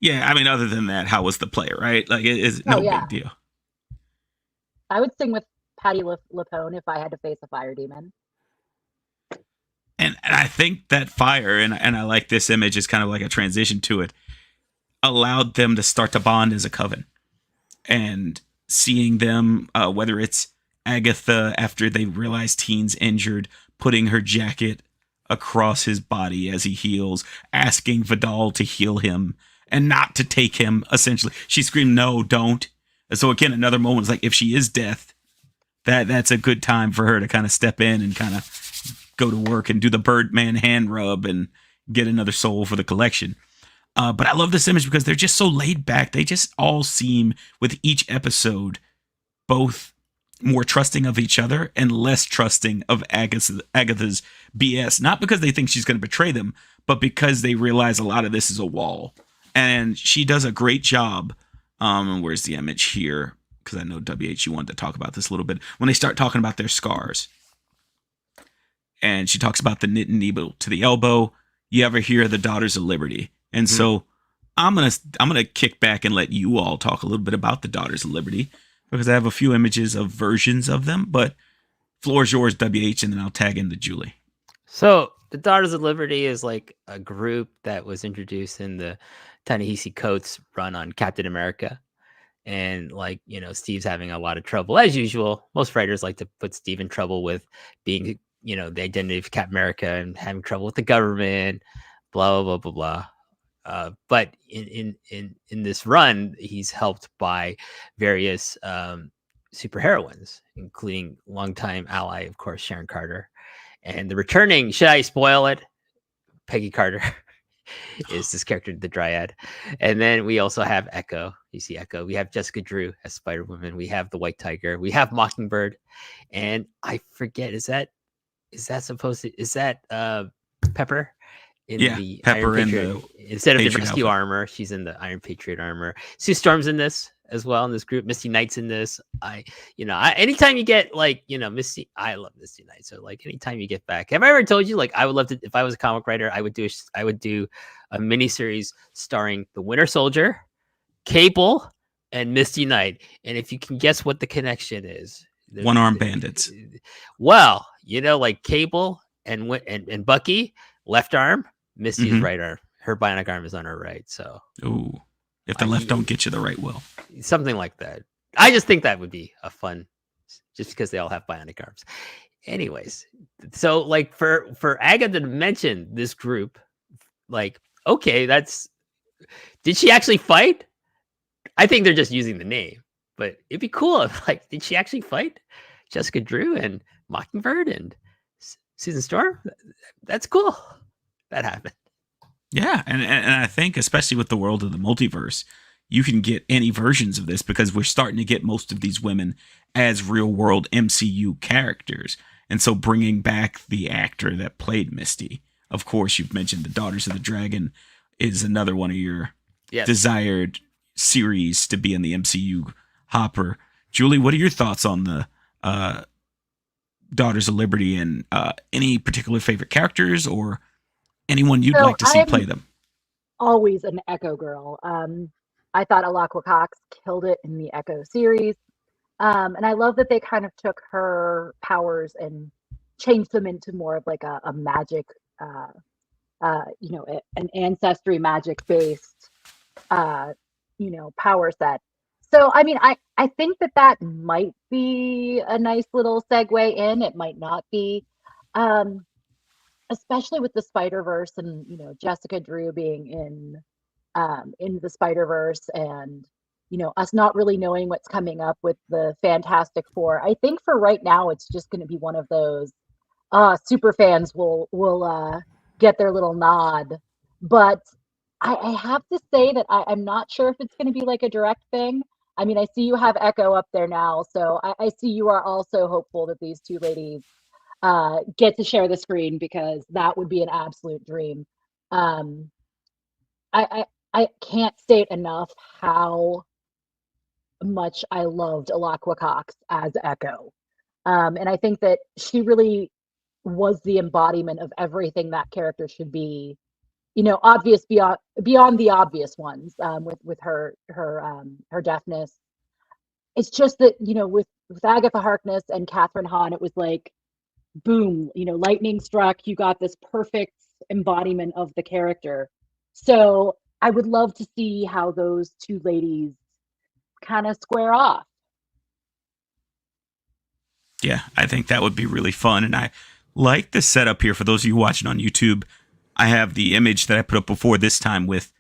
Yeah, I mean, other than that, how was the play, right? Like, it's no big deal. I would sing with Patti LuPone if I had to face a fire demon. And I think that fire, and I like this image, is kind of like a transition to it. allowed them to start to bond as a coven. And seeing them, whether it's Agatha after they realize Teen's injured, putting her jacket across his body as he heals, asking Vidal to heal him and not to take him, essentially. She screamed, "No, don't." And so again, another moment is like, if she is death, that's a good time for her to kind of step in and kind of go to work and do the Birdman hand rub and get another soul for the collection. But I love this image because they're just so laid back. They just all seem, with each episode, both more trusting of each other and less trusting of Agatha's BS. Not because they think she's going to betray them, but because they realize a lot of this is a wall. And she does a great job. Where's the image here? Because I know WH, you wanted to talk about this a little bit. When they start talking about their scars. And she talks about the knitting needle to the elbow. You ever hear the Daughters of Liberty? And so I'm gonna kick back and let you all talk a little bit about the Daughters of Liberty, because I have a few images of versions of them. But floor is yours, WH, and then I'll tag in the Julie. So the Daughters of Liberty is like a group that was introduced in the Ta-Nehisi Coates run on Captain America. And like, Steve's having a lot of trouble as usual. Most writers like to put Steve in trouble with being, the identity of Captain America and having trouble with the government, blah, blah, blah, blah, blah. But in this run, he's helped by various superheroines, including longtime ally, of course, Sharon Carter. And the returning, should I spoil it? Peggy Carter is this character, the Dryad. And then we also have Echo. You see Echo. We have Jessica Drew as Spider-Woman. We have the White Tiger. We have Mockingbird. And I forget, is that Pepper? The Pepper Iron Patriot. Instead of the Patriot rescue outfit. armor, she's in the Iron Patriot armor. Sue Storm's in this as well in this group. Misty Knight's in this. Anytime you get Misty, I love Misty Knight. So like anytime you get back, have I ever told you like I would love to, if I was a comic writer, I would do a miniseries starring the Winter Soldier, Cable, and Misty Knight. And if you can guess what the connection is, One-armed bandits. Well, like Cable and Bucky, left arm. Misty's right arm. Her bionic arm is on her right. So, ooh, if the left don't get you, the right will. Something like that. I just think that would be a fun, just because they all have bionic arms. Anyways, so like for Agatha to mention this group, like, okay, did she actually fight? I think they're just using the name, but it'd be cool if did she actually fight Jessica Drew and Mockingbird and Susan Storm? That's cool. That happened. Yeah, and I think especially with the world of the multiverse, you can get any versions of this because we're starting to get most of these women as real world MCU characters. And so bringing back the actor that played Misty, of course, you've mentioned the Daughters of the Dragon is another one of your desired series to be in the MCU hopper. Julie, what are your thoughts on the Daughters of Liberty and any particular favorite characters or anyone you'd like to see play them? Always an Echo girl. I thought Alaqua Cox killed it in the Echo series. And I love that they kind of took her powers and changed them into more of like a magic, an ancestry magic based, power set. So, I mean, I think that might be a nice little segue in. It might not be, especially with the Spider-Verse and, Jessica Drew being in the Spider-Verse and, us not really knowing what's coming up with the Fantastic Four. I think for right now, it's just going to be one of those super fans will get their little nod. But I have to say that I'm not sure if it's going to be like a direct thing. I mean, I see you have Echo up there now, so I see you are also hopeful that these two ladies get to share the screen because that would be an absolute dream. I can't state enough how much I loved Alaqua Cox as Echo. And I think that she really was the embodiment of everything that character should be, obvious beyond the obvious ones, with her deafness. It's just that, with Agatha Harkness and Catherine Hahn, it was like, boom, lightning struck, you got this perfect embodiment of the character. So I would love to see how those two ladies kind of square off. Yeah, I think that would be really fun. And I like the setup here. For those of you watching on YouTube, I have the image that I put up before this time with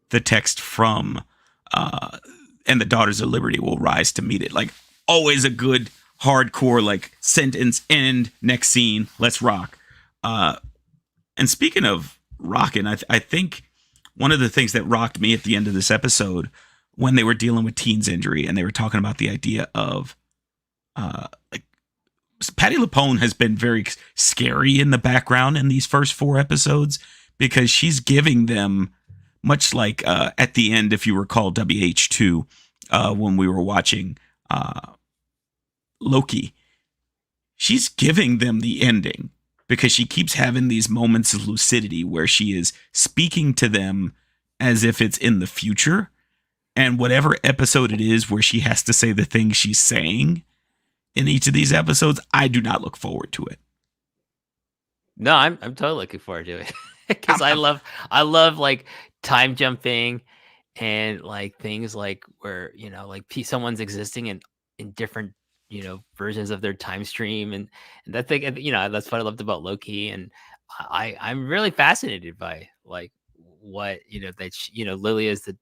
the text from and the Daughters of Liberty will rise to meet it. Like, always a good hardcore like sentence, end, next scene, let's rock. And speaking of rocking, I think one of the things that rocked me at the end of this episode, when they were dealing with Teen's injury and they were talking about the idea of like Patti LuPone has been very scary in the background in these first 4 episodes, because she's giving them, much like at the end, if you recall WH2, when we were watching Loki, she's giving them the ending, because she keeps having these moments of lucidity where she is speaking to them as if it's in the future. And whatever episode it is where she has to say the things she's saying in each of these episodes, I do not look forward to it. No, I'm totally looking forward to it, because I love like time jumping and like things like where, you know, like someone's existing in different, you know, versions of their time stream, and that thing, you know, that's what I loved about Loki. And I'm really fascinated by like what, you know, that you know, Lily is the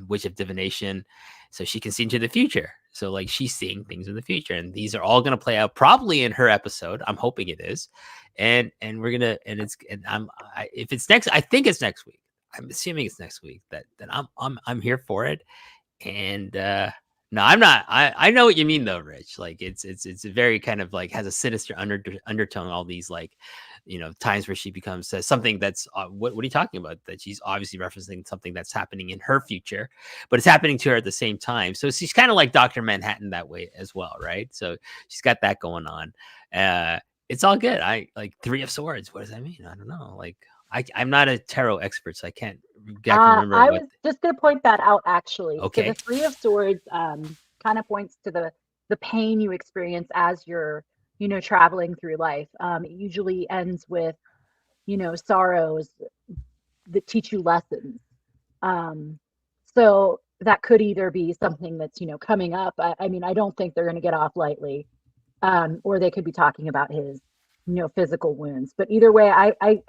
witch of divination, so she can see into the future. So like she's seeing things in the future, and these are all going to play out probably in her episode. I'm hoping it is, and we're gonna, and it's, and if it's next, I think it's next week. I'm assuming it's next week. That I'm here for it. And no, I'm not. I know what you mean though, Rich. Like it's a very kind of like has a sinister undertone. All these like, you know, times where she becomes says something that's what are you talking about? That she's obviously referencing something that's happening in her future, but it's happening to her at the same time. So she's kind of like Dr. Manhattan that way as well, right? So she's got that going on. It's all good. I like 3 of Swords. What does that mean? I don't know. Like I'm not a tarot expert, so I can't exactly remember. I was just going to point that out, actually. Okay. So the 3 of Swords kind of points to the pain you experience as you're, you know, traveling through life. It usually ends with, you know, sorrows that teach you lessons. So that could either be something that's, you know, coming up. I mean, I don't think they're going to get off lightly, or they could be talking about his, you know, physical wounds. But either way, I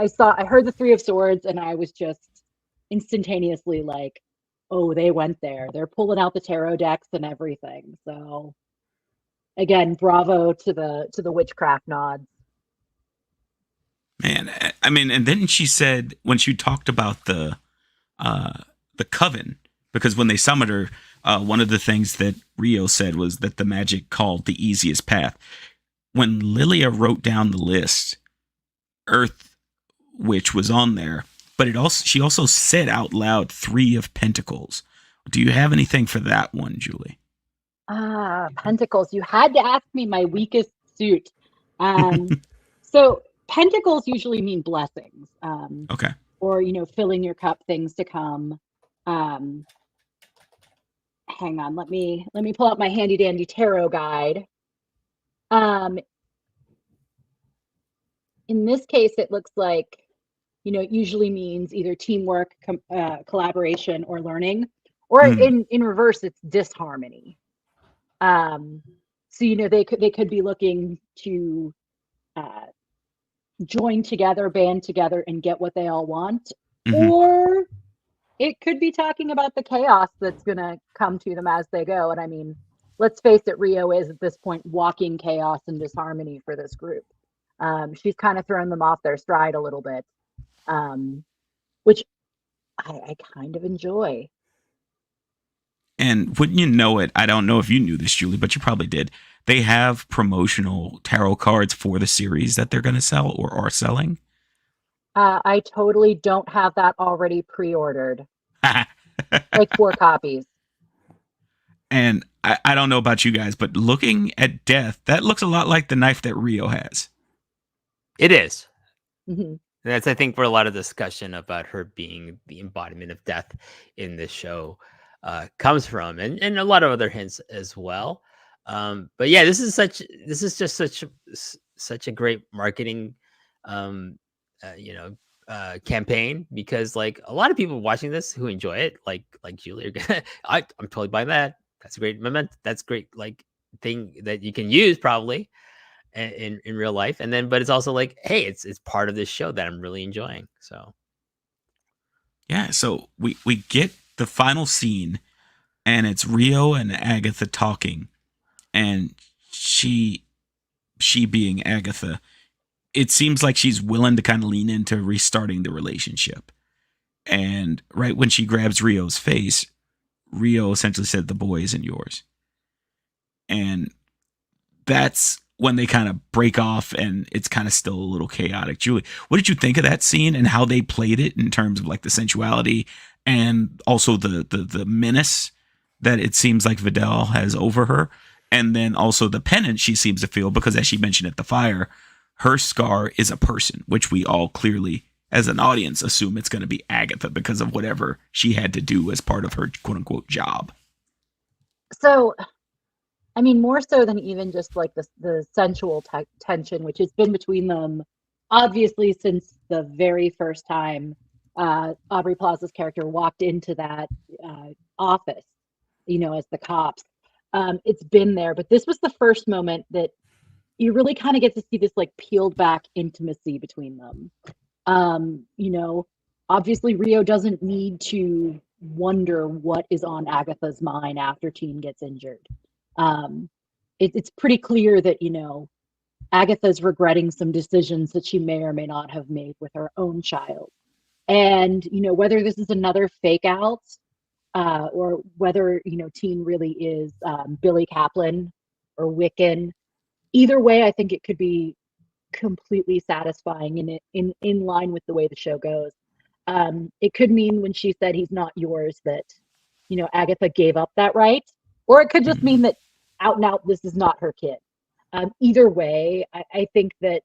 heard the 3 of Swords, and I was just instantaneously like, oh, they went there. They're pulling out the tarot decks and everything. So again, bravo to the witchcraft nods. Man, I mean, and then she said, when she talked about the coven, because when they summoned her, one of the things that Rio said was that the magic called the easiest path. When Lilia wrote down the list, Earth Witch was on there, but she also said out loud 3 of Pentacles. Do you have anything for that one, Julie? Pentacles. You had to ask me my weakest suit. So Pentacles usually mean blessings. Okay. Or, you know, filling your cup, things to come. Hang on, let me pull out my handy dandy tarot guide. In this case, it looks like, you know, it usually means either teamwork, collaboration, or learning, or in reverse, it's disharmony. So, you know, they could be looking to join together, band together, and get what they all want, or it could be talking about the chaos that's going to come to them as they go. And I mean, let's face it, Rio is at this point walking chaos and disharmony for this group. She's kind of thrown them off their stride a little bit, which I kind of enjoy. And wouldn't you know it, I don't know if you knew this, Julie, but you probably did. They have promotional tarot cards for the series that they're going to sell or are selling. I totally don't have that already pre-ordered. Like 4 copies. And I don't know about you guys, but looking at Death, that looks a lot like the knife that Rio has. It is. Mm-hmm. That's, I think, where a lot of discussion about her being the embodiment of death in this show comes from, and a lot of other hints as well. But yeah, this is just such a great marketing, you know, campaign, because like a lot of people watching this who enjoy it, like Julie, are gonna, I'm totally buying that. That's a great moment. That's great, like thing that you can use probably in real life. And then, but it's also like, hey, it's part of this show that I'm really enjoying. So Yeah, so we get the final scene, and it's Rio and Agatha talking, and she being Agatha, it seems like she's willing to kind of lean into restarting the relationship. And right when she grabs Rio's face, Rio essentially said, "The boy isn't yours." And that's when they kind of break off, and it's kind of still a little chaotic. Julie, what did you think of that scene and how they played it in terms of like the sensuality and also the menace that it seems like Vidal has over her, and then also the penance she seems to feel, because as she mentioned at the fire, her scar is a person, which we all clearly as an audience assume it's going to be Agatha because of whatever she had to do as part of her quote unquote job. So, I mean, more so than even just like the sensual tension, which has been between them, obviously, since the very first time Aubrey Plaza's character walked into that office, as the cops. It's been there, but this was the first moment that you really kind of get to see this like peeled back intimacy between them. Obviously Rio doesn't need to wonder what is on Agatha's mind after Teen gets injured. It's pretty clear that, Agatha's regretting some decisions that she may or may not have made with her own child. And, whether this is another fake out, or whether, Teen really is Billy Kaplan or Wiccan, either way, I think it could be completely satisfying and in line with the way the show goes. It could mean when she said he's not yours that, Agatha gave up that right, or it could just mean that out and out this is not her kid. Either way, I think that,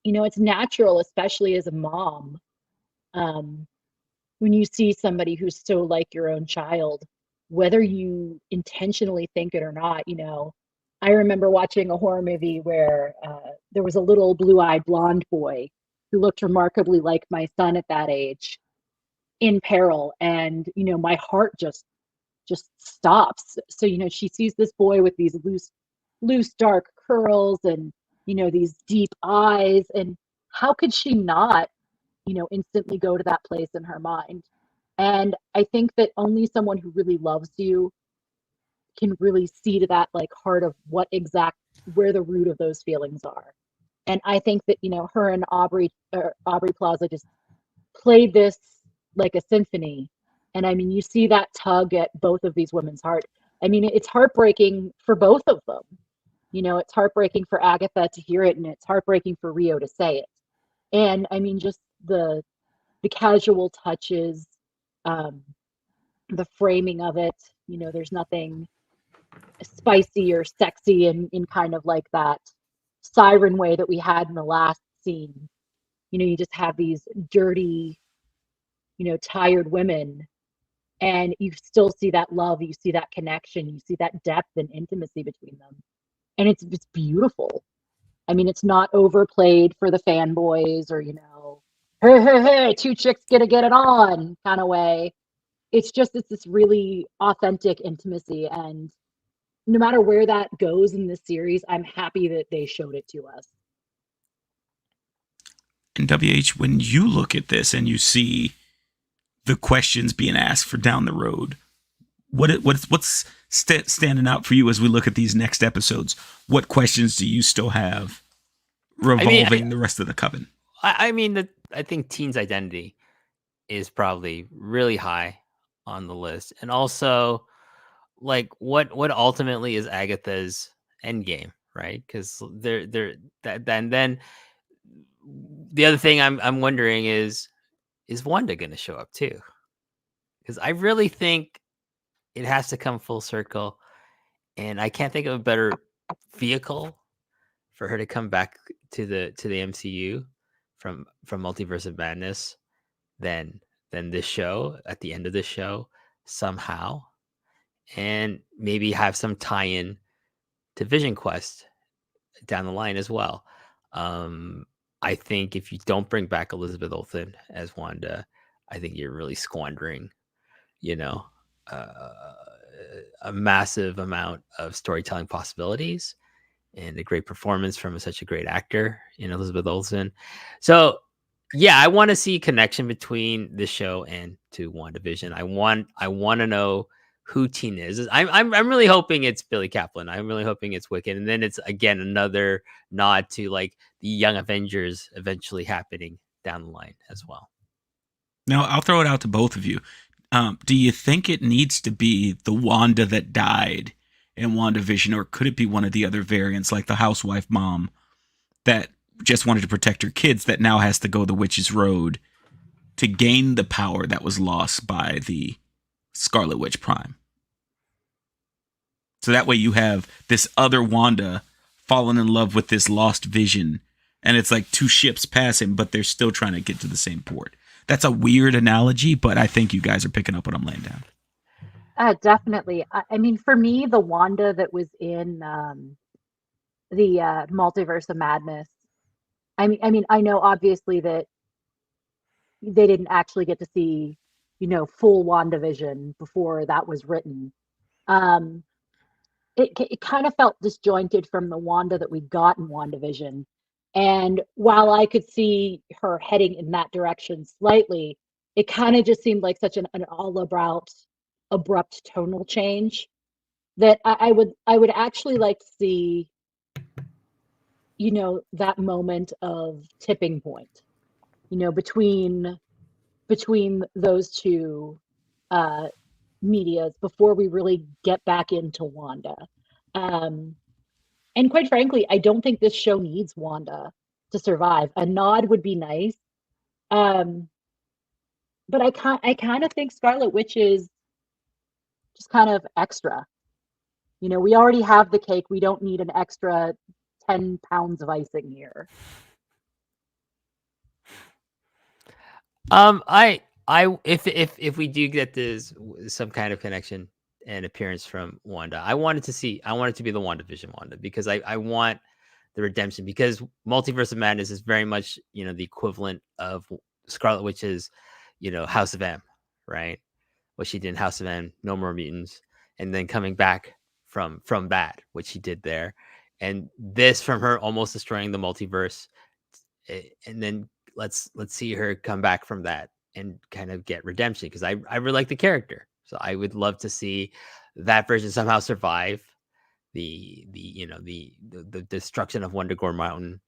it's natural, especially as a mom, when you see somebody who's so like your own child, whether you intentionally think it or not. I remember watching a horror movie where there was a little blue-eyed blonde boy who looked remarkably like my son at that age in peril, and my heart just stops. So she sees this boy with these loose dark curls and these deep eyes, and how could she not instantly go to that place in her mind? And I think that only someone who really loves you can really see to that like heart of where the root of those feelings are. And I think that her and Aubrey Plaza just played this like a symphony. And I mean, you see that tug at both of these women's heart. I mean, it's heartbreaking for both of them. It's heartbreaking for Agatha to hear it, and it's heartbreaking for Rio to say it. And I mean, just the casual touches, the framing of it, there's nothing spicy or sexy in kind of like that siren way that we had in the last scene. You just have these dirty, tired women, and you still see that love, you see that connection, you see that depth and intimacy between them. And it's beautiful. I mean, it's not overplayed for the fanboys or, hey, two chicks gonna get it on kind of way. It's this really authentic intimacy, and no matter where that goes in this series, I'm happy that they showed it to us. And WH, when you look at this and you see the questions being asked for down the road, what's standing out for you as we look at these next episodes? What questions do you still have revolving the rest of the coven? I think Teen's identity is probably really high on the list, and also like what ultimately is Agatha's end game, right? Because then the other thing I'm wondering is Wanda going to show up too? Because I really think it has to come full circle, and I can't think of a better vehicle for her to come back to the MCU from Multiverse of Madness than this show, at the end of the show somehow, and maybe have some tie-in to Vision Quest down the line as well. I think if you don't bring back Elizabeth Olsen as Wanda, I think you're really squandering, you know, uh, a massive amount of storytelling possibilities and a great performance from such a great actor in Elizabeth Olsen. So, yeah, I want to see connection between this show and to WandaVision. I want to know who Teen is. I'm really hoping it's Billy Kaplan. I'm really hoping it's Wiccan, and then it's again another nod to like the Young Avengers eventually happening down the line as well. Now, I'll throw it out to both of you. Do you think it needs to be the Wanda that died in WandaVision, or could it be one of the other variants, like the housewife mom that just wanted to protect her kids that now has to go the witch's road to gain the power that was lost by the Scarlet Witch Prime? So that way you have this other Wanda falling in love with this lost Vision, and it's like two ships passing, but they're still trying to get to the same port. That's a weird analogy, but I think you guys are picking up what I'm laying down. Definitely. I mean, for me, the Wanda that was in the Multiverse of Madness. I mean, I know obviously that they didn't actually get to see, full WandaVision before that was written. It kind of felt disjointed from the Wanda that we got in WandaVision. And while I could see her heading in that direction slightly, it kind of just seemed like such an all abrupt tonal change that I would actually like to see, that moment of tipping point, between those two medias before we really get back into Wanda. And quite frankly, I don't think this show needs Wanda to survive. A nod would be nice. But I kind of think Scarlet Witch is just kind of extra. We already have the cake. We don't need an extra 10 pounds of icing here. If we do get this some kind of connection and appearance from Wanda, I want it to be the WandaVision Wanda, because I want the redemption, because Multiverse of Madness is very much, the equivalent of Scarlet Witch's, House of M, right? What she did in House of M, No More Mutants, and then coming back from that, what she did there. And this from her almost destroying the multiverse. And then let's see her come back from that and kind of get redemption, because I really like the character. So I would love to see that version somehow survive the destruction of Wundagore Mountain,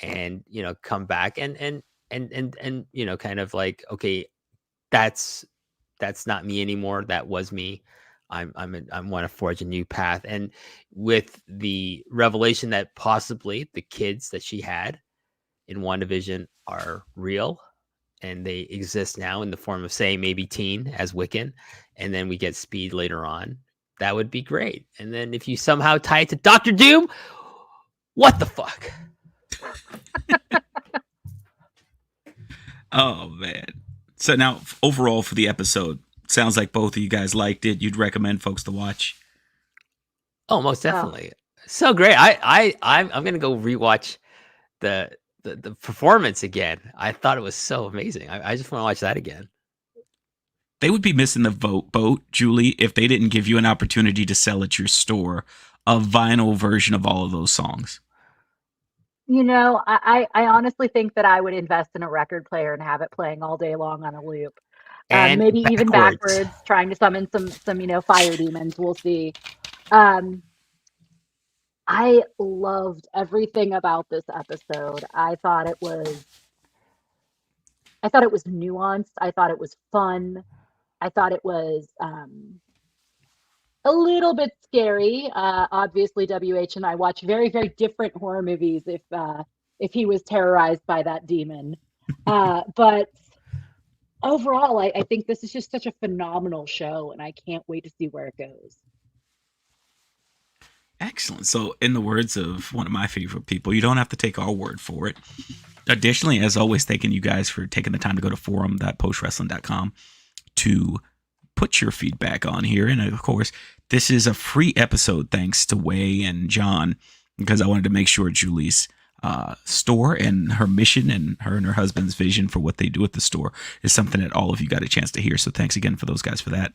and come back and kind of like, okay, that's not me anymore. That was me. I want to forge a new path. And with the revelation that possibly the kids that she had in WandaVision are real, and they exist now in the form of, say, maybe Teen as Wiccan, and then we get Speed later on, that would be great. And then if you somehow tie it to Doctor Doom, what the fuck? Oh, man. So now, overall for the episode, sounds like both of you guys liked it. You'd recommend folks to watch? Oh, most definitely. So great. I'm gonna go rewatch the performance again. I thought it was so amazing. I just want to watch that again. They would be missing the boat, Julie, if they didn't give you an opportunity to sell at your store a vinyl version of all of those songs. I honestly think that I would invest in a record player and have it playing all day long on a loop. And maybe even backwards, trying to summon some fire demons. We'll see. I loved everything about this episode. I thought it was nuanced. I thought it was fun. I thought it was a little bit scary. Obviously, WH and I watch very, very different horror movies if he was terrorized by that demon. But overall, I think this is just such a phenomenal show, and I can't wait to see where it goes. Excellent. So, in the words of one of my favorite people, you don't have to take our word for it. Additionally, as always, thanking you guys for taking the time to go to forum.postwrestling.com to put your feedback on here. And of course, this is a free episode thanks to Way and John, because I wanted to make sure Julie's store, and her mission and her husband's vision for what they do at the store is something that all of you got a chance to hear. So thanks again for those guys for that.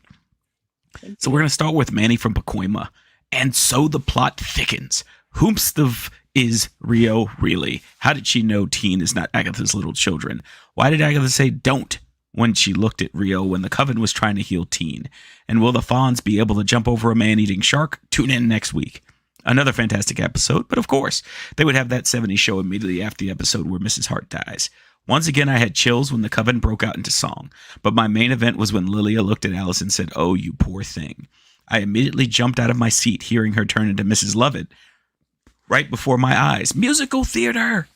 So we're going to start with Manny from Pacoima. And so the plot thickens. Whomstov is Rio really? How did she know Teen is not Agatha's little children? Why did Agatha say don't when she looked at Rio when the coven was trying to heal Teen? And will the Fawns be able to jump over a man-eating shark? Tune in next week. Another fantastic episode, but of course, they would have that 70s show immediately after the episode where Mrs. Hart dies. Once again, I had chills when the coven broke out into song, but my main event was when Lilia looked at Alice and said, "Oh, you poor thing." I immediately jumped out of my seat hearing her turn into Mrs. Lovett right before my eyes. Musical theater!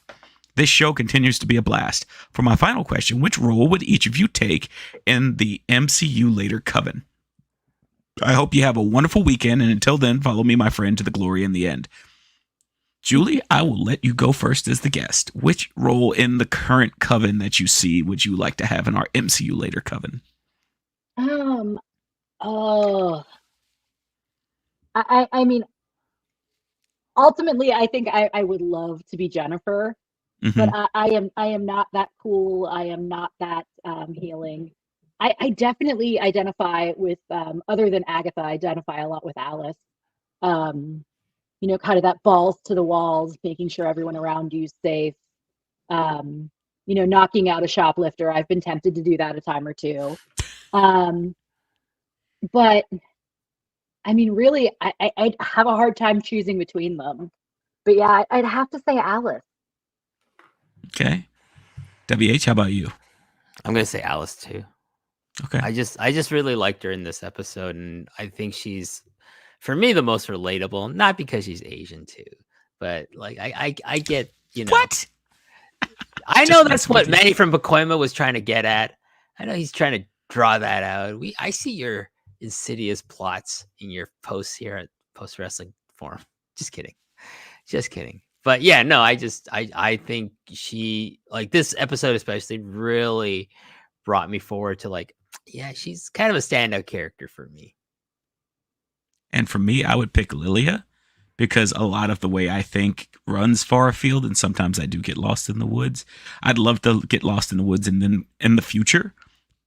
This show continues to be a blast. For my final question, which role would each of you take in the MCU later coven? I hope you have a wonderful weekend, and until then, follow me, my friend, to the glory in the end. Julie, I will let you go first as the guest. Which role in the current coven that you see would you like to have in our MCU later coven? Oh, I mean, ultimately, I think I would love to be Jennifer, but I am not that cool. I am not that healing. I definitely identify with, other than Agatha, I identify a lot with Alice. You know, kind of that balls to the walls, making sure everyone around you is safe. You know, knocking out a shoplifter. I've been tempted to do that a time or two. But I mean, really, I'd have a hard time choosing between them. But yeah, I'd have to say Alice. Okay. WH, how about you? I'm gonna say Alice too. Okay. I just really liked her in this episode, and I think she's, for me, the most relatable. Not because she's Asian too, but like I get, you know. What? I know that's what Manny from Pacoima was trying to get at. I know he's trying to draw that out. I see your insidious plots in your posts here at Post Wrestling Forum. Just kidding. But yeah, no, I think she, like, this episode especially really brought me forward to, like, yeah, she's kind of a standout character for me. And for me, I would pick Lilia, because a lot of the way I think runs far afield, and sometimes I do get lost in the woods. I'd love to get lost in the woods and then in the future,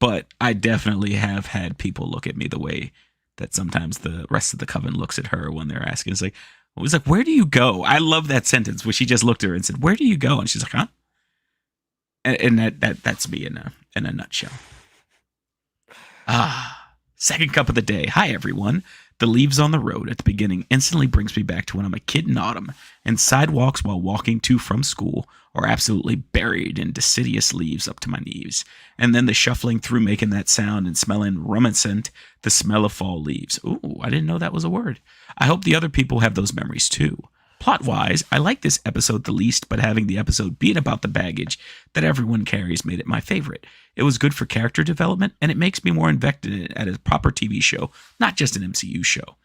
but I definitely have had people look at me the way that sometimes the rest of the coven looks at her when they're asking. It's like, where do you go? I love that sentence where she just looked at her and said, "Where do you go?" And she's like, "Huh?" And that's me in a nutshell. Second cup of the day. Hi, everyone. The leaves on the road at the beginning instantly brings me back to when I'm a kid in autumn, and sidewalks while walking to from school are absolutely buried in deciduous leaves up to my knees. And then the shuffling through making that sound and smelling rumescent, the smell of fall leaves. Ooh, I didn't know that was a word. I hope the other people have those memories too. Plot-wise, I like this episode the least, but having the episode being about the baggage that everyone carries made it my favorite. It was good for character development, and it makes me more invested at a proper TV show, not just an MCU show.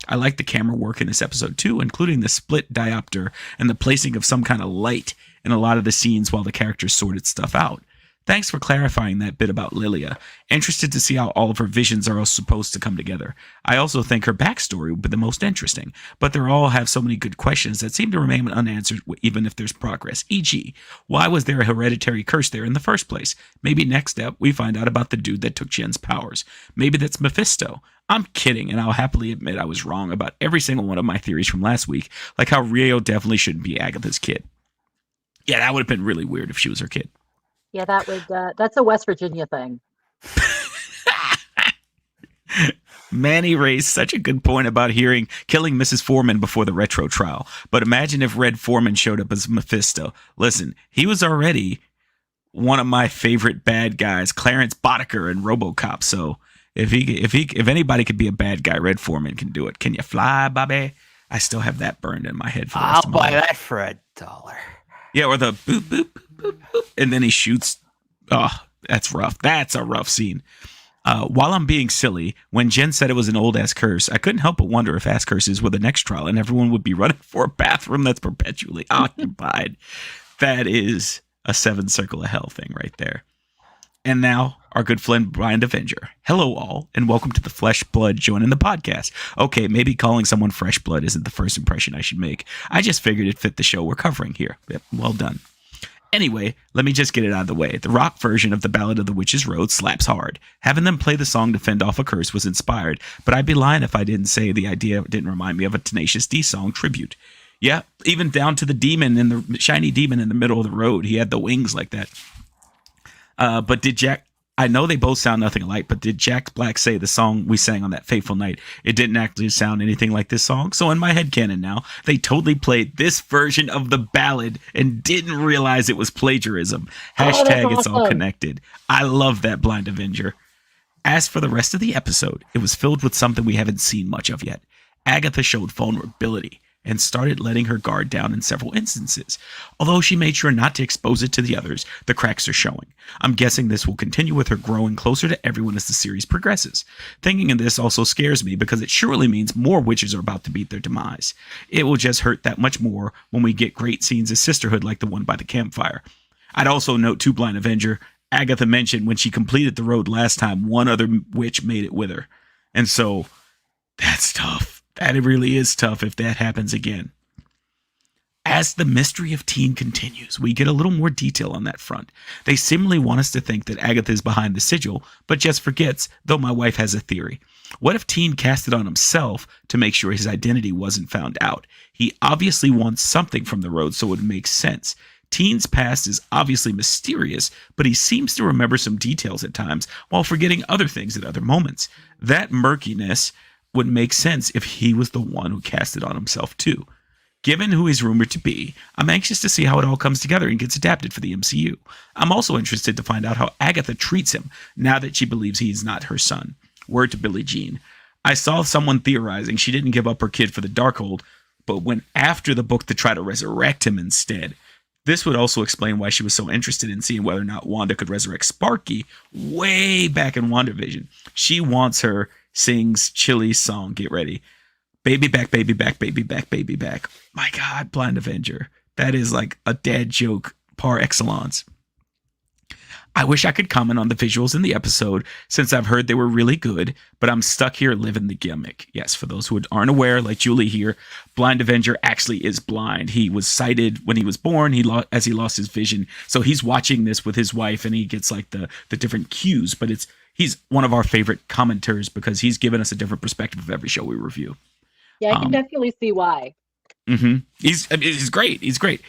I like the camera work in this episode too, including the split diopter and the placing of some kind of light in a lot of the scenes while the characters sorted stuff out. Thanks for clarifying that bit about Lilia. Interested to see how all of her visions are all supposed to come together. I also think her backstory would be the most interesting, but they all have so many good questions that seem to remain unanswered even if there's progress. E.g., why was there a hereditary curse there in the first place? Maybe next step we find out about the dude that took Jen's powers. Maybe that's Mephisto. I'm kidding, and I'll happily admit I was wrong about every single one of my theories from last week, like how Rio definitely shouldn't be Agatha's kid. Yeah, that would have been really weird if she was her kid. Yeah, that's a West Virginia thing. Manny raised such a good point about killing Mrs. Foreman before the retro trial. But imagine if Red Foreman showed up as Mephisto. Listen, he was already one of my favorite bad guys, Clarence Boddicker in RoboCop. So if anybody could be a bad guy, Red Foreman can do it. Can you fly, Bobby? I still have that burned in my head for the rest I'll of my buy life. that for $1. Yeah, or the boop, boop, boop, boop, and then he shoots. Oh, that's rough. That's a rough scene. While I'm being silly, when Jen said it was an old-ass curse, I couldn't help but wonder if ass curses were the next trial and everyone would be running for a bathroom that's perpetually occupied. That is a 7 circle of hell thing right there. And now, our good friend Brian Avenger. Hello, all, and welcome to the Flesh Blood joining the podcast. Okay, maybe calling someone Fresh Blood isn't the first impression I should make. I just figured it fit the show we're covering here. Yep, well done. Anyway, let me just get it out of the way. The rock version of the Ballad of the Witch's Road slaps hard. Having them play the song to fend off a curse was inspired, but I'd be lying if I didn't say the idea didn't remind me of a Tenacious D song tribute. Yeah, even down to the demon and the shiny demon in the middle of the road. He had the wings like that. But did Jack, I know they both sound nothing alike, but did Jack Black say the song we sang on that fateful night, it didn't actually sound anything like this song? So in my headcanon now, they totally played this version of the ballad and didn't realize it was plagiarism. Hashtag it's all connected. I love that, Blind Avenger. As for the rest of the episode, it was filled with something we haven't seen much of yet. Agatha showed vulnerability and started letting her guard down in several instances. Although she made sure not to expose it to the others, the cracks are showing. I'm guessing this will continue with her growing closer to everyone as the series progresses. Thinking of this also scares me because it surely means more witches are about to meet their demise. It will just hurt that much more when we get great scenes of sisterhood like the one by the campfire. I'd also note too, Blind Avenger, Agatha mentioned when she completed the road last time, one other witch made it with her. And so, that's tough. That really is tough if that happens again. As the mystery of Teen continues, we get a little more detail on that front. They seemingly want us to think that Agatha is behind the sigil, but just forgets, though my wife has a theory. What if Teen cast it on himself to make sure his identity wasn't found out? He obviously wants something from the road, so it makes sense. Teen's past is obviously mysterious, but he seems to remember some details at times while forgetting other things at other moments. That murkiness would make sense if he was the one who cast it on himself too. Given who he's rumored to be, I'm anxious to see how it all comes together and gets adapted for the MCU. I'm also interested to find out how Agatha treats him now that she believes he's not her son. Word to Billie Jean. I saw someone theorizing she didn't give up her kid for the Darkhold, but went after the book to try to resurrect him instead. This would also explain why she was so interested in seeing whether or not Wanda could resurrect Sparky way back in WandaVision. She wants her, sings Chili's song, get ready. Baby back, baby back, baby back, baby back. My God, Blind Avenger. That is like a dad joke par excellence. I wish I could comment on the visuals in the episode since I've heard they were really good, but I'm stuck here living the gimmick. Yes, for those who aren't aware, like Julie here, Blind Avenger actually is blind. He was sighted when he was born, as he lost his vision. So he's watching this with his wife and he gets like the different cues, but he's one of our favorite commenters because he's given us a different perspective of every show we review. Yeah, I can definitely see why. He's great. He's great.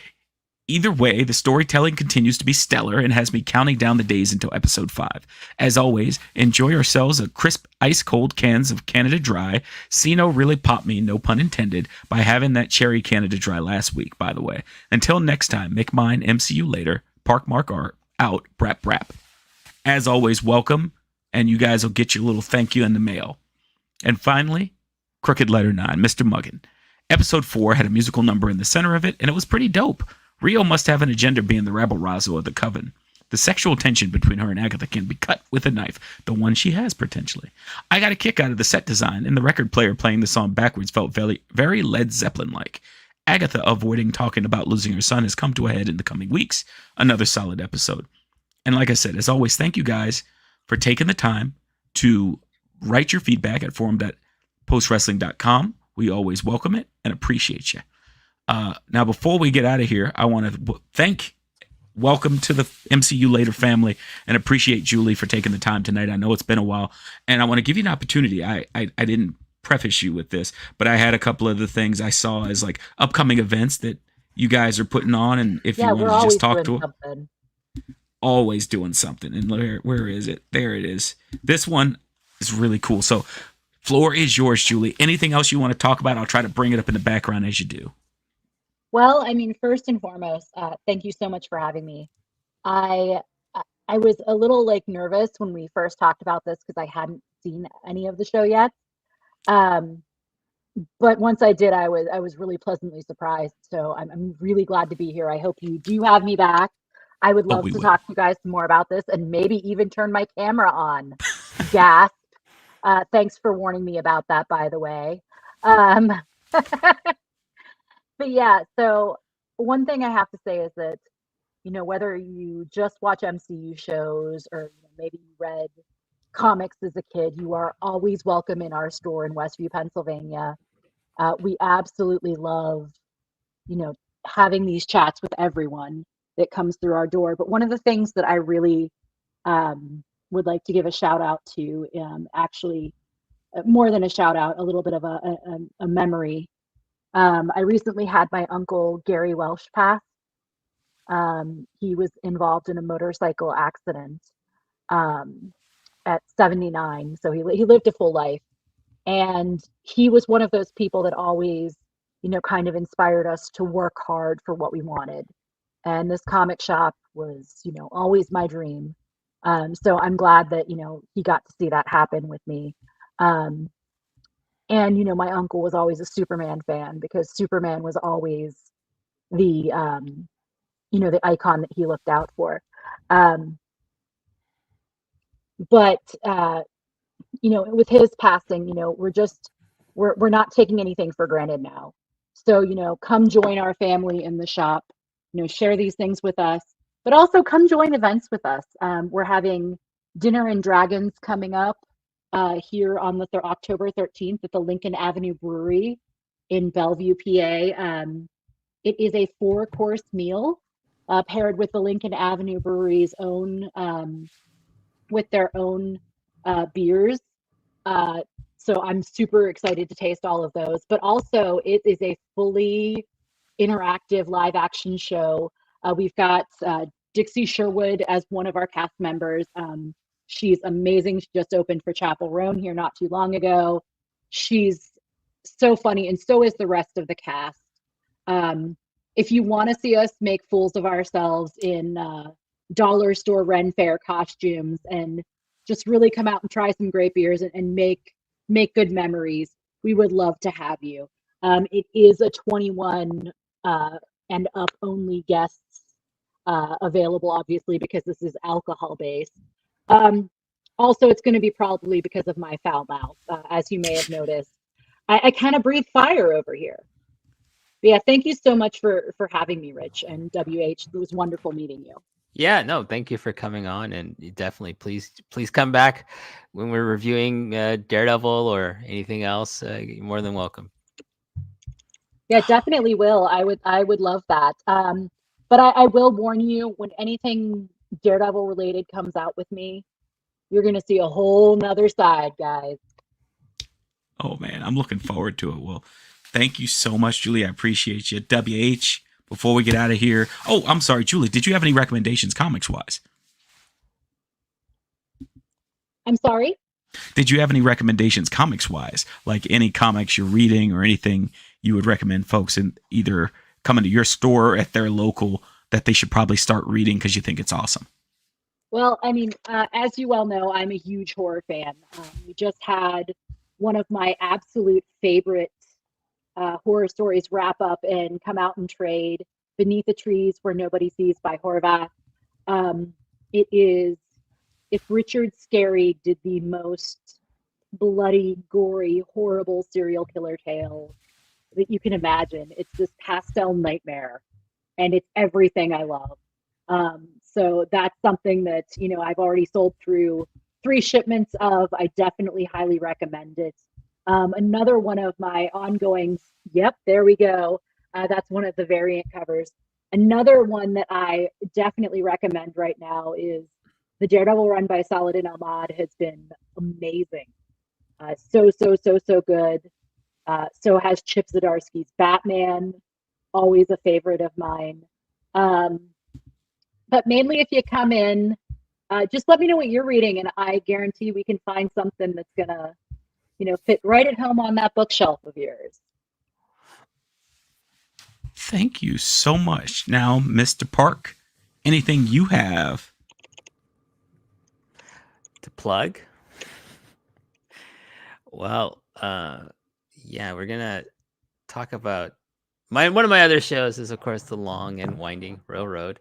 Either way, the storytelling continues to be stellar and has me counting down the days until episode 5. As always, enjoy yourselves a crisp, ice-cold cans of Canada Dry. Cino really popped me, no pun intended, by having that cherry Canada Dry last week, by the way. Until next time, make mine MCU later. Park Mark Art out. Brap brap. As always, welcome, and you guys will get your little thank you in the mail. And finally, Crooked Letter 9, Mr. Muggin. Episode 4 had a musical number in the center of it, and it was pretty dope. Rio must have an agenda being the rabble-rousel of the coven. The sexual tension between her and Agatha can be cut with a knife, the one she has potentially. I got a kick out of the set design, and the record player playing the song backwards felt very, very Led Zeppelin-like. Agatha avoiding talking about losing her son has come to a head in the coming weeks. Another solid episode. And like I said, as always, thank you guys for taking the time to write your feedback at forum.postwrestling.com. We always welcome it and appreciate you. Now, before we get out of here, I want to welcome to the MCU Later family and appreciate Julie for taking the time tonight. I know it's been a while, and I want to give you an opportunity. I didn't preface you with this, but I had a couple of the things I saw as like upcoming events that you guys are putting on, and if you want to just talk to them. Always doing something. And where is it? There it is. This one is really cool. So, floor is yours, Julie. Anything else you want to talk about? I'll try to bring it up in the background as you do. Well, I mean, first and foremost, thank you so much for having me. I was a little like nervous when we first talked about this because I hadn't seen any of the show yet. But once I did, I was really pleasantly surprised. So I'm really glad to be here. I hope you do have me back. I would love to talk to you guys more about this and maybe even turn my camera on. Gasp. Thanks for warning me about that, by the way. But yeah, so one thing I have to say is that, whether you just watch MCU shows or maybe you read comics as a kid, you are always welcome in our store in Westview, Pennsylvania. We absolutely love, having these chats with everyone that comes through our door. But one of the things that I really would like to give a shout out to, actually, more than a shout out, a little bit of a memory. I recently had my uncle Gary Welsh pass. He was involved in a motorcycle accident at 79, so he lived a full life, and he was one of those people that always, kind of inspired us to work hard for what we wanted. And this comic shop was, always my dream. So I'm glad that he got to see that happen with me. And my uncle was always a Superman fan because Superman was always the the icon that he looked out for. But with his passing, we're not taking anything for granted now. So come join our family in the shop. Share these things with us, but also come join events with us. We're having Dinner and Dragons coming up here on the October 13th at the Lincoln Avenue Brewery in Bellevue, PA. It is a 4-course meal paired with the Lincoln Avenue Brewery's own, with their own beers. So I'm super excited to taste all of those. But also, it is a fully interactive live action show. We've got Dixie Sherwood as one of our cast members. She's amazing. She just opened for Chapel Roan here not too long ago. She's so funny, and so is the rest of the cast. If you want to see us make fools of ourselves in dollar store Ren Fair costumes and just really come out and try some great beers and make good memories, we would love to have you. It is a 21 and up only guests available, obviously, because this is alcohol based. Also, it's going to be probably because of my foul mouth, as you may have noticed. I kind of breathe fire over here. But yeah, thank you so much for having me, Rich and WH. It was wonderful meeting you. Yeah, no, thank you for coming on, and you definitely please come back when we're reviewing Daredevil or anything else. You're more than welcome. Yeah, definitely will. I would love that. But I will warn you, when anything Daredevil related comes out with me, you're gonna see a whole nother side, guys. Oh man, I'm looking forward to it. Well, thank you so much, Julie. I appreciate you. WH, before we get out of here. Oh, I'm sorry, Julie. Did you have any recommendations comics wise? I'm sorry? Did you have any recommendations comics wise? Like any comics you're reading or anything you would recommend folks in either coming to your store or at their local that they should probably start reading because you think it's awesome? Well, I mean, as you well know, I'm a huge horror fan. We just had one of my absolute favorite horror stories wrap up and come out in trade, Beneath the Trees Where Nobody Sees by Horvath. It is, if Richard Scarry did the most bloody, gory, horrible serial killer tale that you can imagine, it's this pastel nightmare, and it's everything I love. So that's something that, I've already sold through 3 shipments of. I definitely highly recommend it. Another one of my ongoing, yep, there we go. That's one of the variant covers. Another one that I definitely recommend right now is the Daredevil run by Saladin Ahmad has been amazing. So good. So has Chip Zdarsky's Batman, always a favorite of mine. But mainly if you come in, just let me know what you're reading, and I guarantee we can find something that's gonna, fit right at home on that bookshelf of yours. Thank you so much. Now, Mr. Park, anything you have To plug? Well, yeah, we're gonna talk about one of my other shows is, of course, The Long and Winding Railroad.